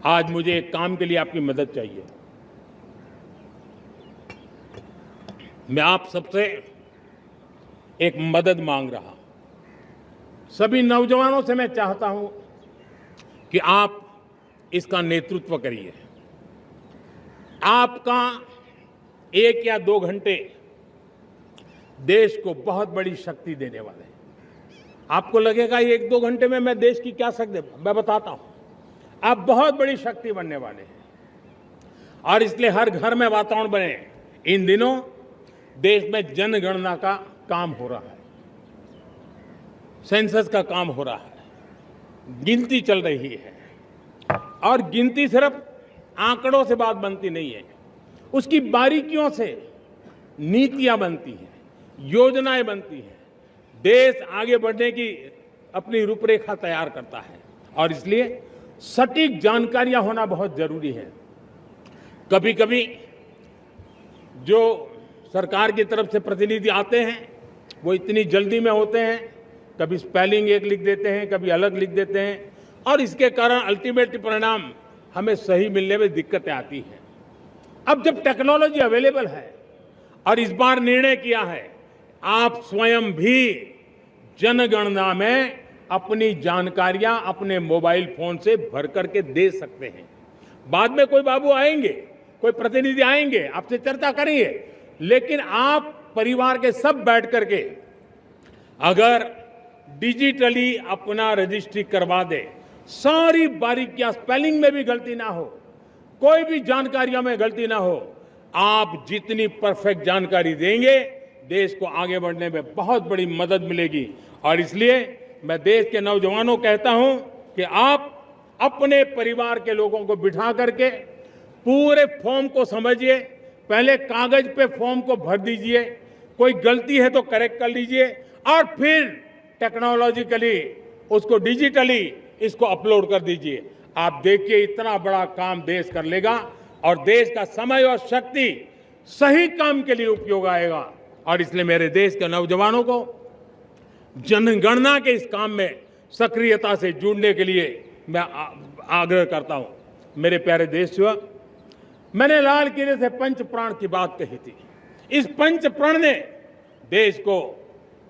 Speaker 1: आज मुझे एक काम के लिए आपकी मदद चाहिए। मैं आप सबसे एक मदद मांग रहा हूं। सभी नौजवानों से मैं चाहता हूं कि आप इसका नेतृत्व करिए। आपका 1 या 2 घंटे देश को बहुत बड़ी शक्ति देने वाले हैं। आपको लगेगा 1-2 घंटे में मैं देश की क्या शक्ति, मैं बताता हूं। आप बहुत बड़ी शक्ति बनने वाले हैं और इसलिए हर घर में वातावरण बने। इन दिनों देश में जनगणना का काम हो रहा है, सेंसस का काम हो रहा है, गिनती चल रही है। और गिनती सिर्फ आंकड़ों से बात बनती नहीं है, उसकी बारीकियों से नीतियां बनती हैं, योजनाएं बनती हैं। देश आगे बढ़ने की अपनी रूपरेखा तैयार करता है और इसलिए सटीक जानकारियां होना बहुत जरूरी है। कभी कभी जो सरकार की तरफ से प्रतिनिधि आते हैं वो इतनी जल्दी में होते हैं, कभी स्पेलिंग एक लिख देते हैं, कभी अलग लिख देते हैं और इसके कारण अल्टीमेट परिणाम हमें सही मिलने में दिक्कतें आती हैं। अब जब टेक्नोलॉजी अवेलेबल है और इस बार निर्णय किया है, आप स्वयं भी जनगणना में अपनी जानकारियां अपने मोबाइल फोन से भर करके दे सकते हैं। बाद में कोई बाबू आएंगे, कोई प्रतिनिधि आएंगे, आपसे चर्चा करेंगे, लेकिन आप परिवार के सब बैठ करके अगर डिजिटली अपना रजिस्ट्री करवा दे, सारी बारीकियां, स्पेलिंग में भी गलती ना हो, कोई भी जानकारियों में गलती ना हो, आप जितनी परफेक्ट जानकारी देंगे देश को आगे बढ़ने में बहुत बड़ी मदद मिलेगी। और इसलिए मैं देश के नौजवानों को कहता हूं कि आप अपने परिवार के लोगों को बिठा करके पूरे फॉर्म को समझिए। पहले कागज पे फॉर्म को भर दीजिए, कोई गलती है तो करेक्ट कर लीजिए और फिर टेक्नोलॉजिकली उसको डिजिटली इसको अपलोड कर दीजिए। आप देखिए इतना बड़ा काम देश कर लेगा और देश का समय और शक्ति सही काम के लिए उपयोग आएगा। और इसलिए मेरे देश के नौजवानों को जनगणना के इस काम में सक्रियता से जुड़ने के लिए मैं आग्रह करता हूं। मेरे प्यारे देशवासियों, मैंने लाल किले से पंच प्राण की बात कही थी। इस पंच प्राण ने देश को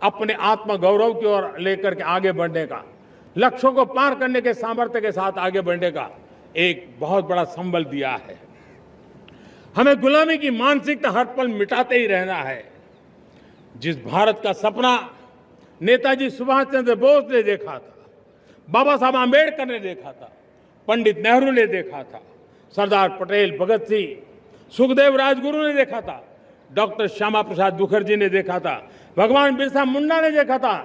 Speaker 1: अपने आत्मगौरव की ओर लेकर के आगे बढ़ने का, लक्ष्यों को पार करने के सामर्थ्य के साथ आगे बढ़ने का एक बहुत बड़ा संबल दिया है। हमें गुलामी की मानसिकता हर पल मिटाते ही रहना है। जिस भारत का सपना नेताजी सुभाष चंद्र बोस ने देखा था, बाबा साहब आंबेडकर ने देखा था, पंडित नेहरू ने देखा था, सरदार पटेल, भगत सिंह, सुखदेव राजगुरु ने देखा था, डॉक्टर श्यामा प्रसाद मुखर्जी ने देखा था, भगवान बिरसा मुंडा ने देखा था,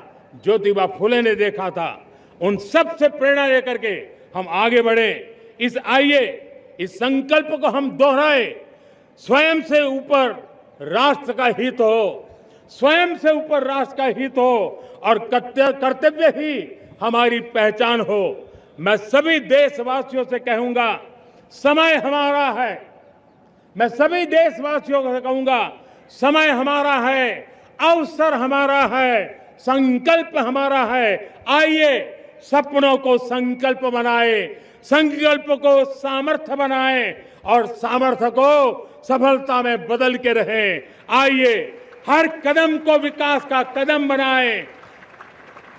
Speaker 1: ज्योतिबा फुले ने देखा था, उन सब से प्रेरणा लेकर के हम आगे बढ़े। इस संकल्प को हम दोहराए, स्वयं से ऊपर राष्ट्र का हित हो, स्वयं से ऊपर राष्ट्र का हित हो और कर्तव्य ही हमारी पहचान हो। मैं सभी देशवासियों से कहूंगा, समय हमारा है। मैं सभी देशवासियों से कहूंगा, समय हमारा है, अवसर हमारा है, संकल्प हमारा है। आइए सपनों को संकल्प बनाए, संकल्प को सामर्थ्य बनाए और सामर्थ्य को सफलता में बदल के रहें। आइए हर कदम को विकास का कदम बनाएं,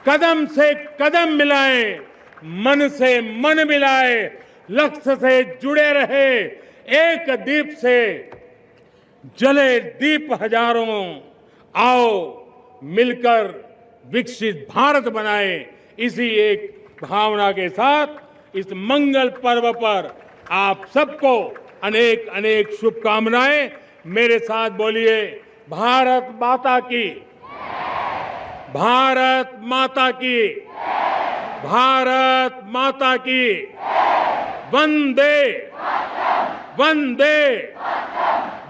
Speaker 1: कदम से कदम मिलाएं, मन से मन मिलाएं, लक्ष्य से जुड़े रहे, एक दीप से जले दीप हजारों, आओ मिलकर विकसित भारत बनाए। इसी एक भावना के साथ इस मंगल पर्व पर आप सबको अनेक अनेक शुभकामनाएं। मेरे साथ बोलिए, भारत माता की, भारत माता की, भारत माता की, वंदे वंदे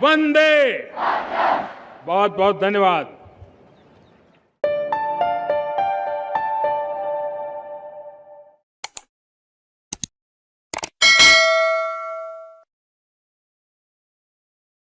Speaker 1: वंदे। बहुत बहुत धन्यवाद।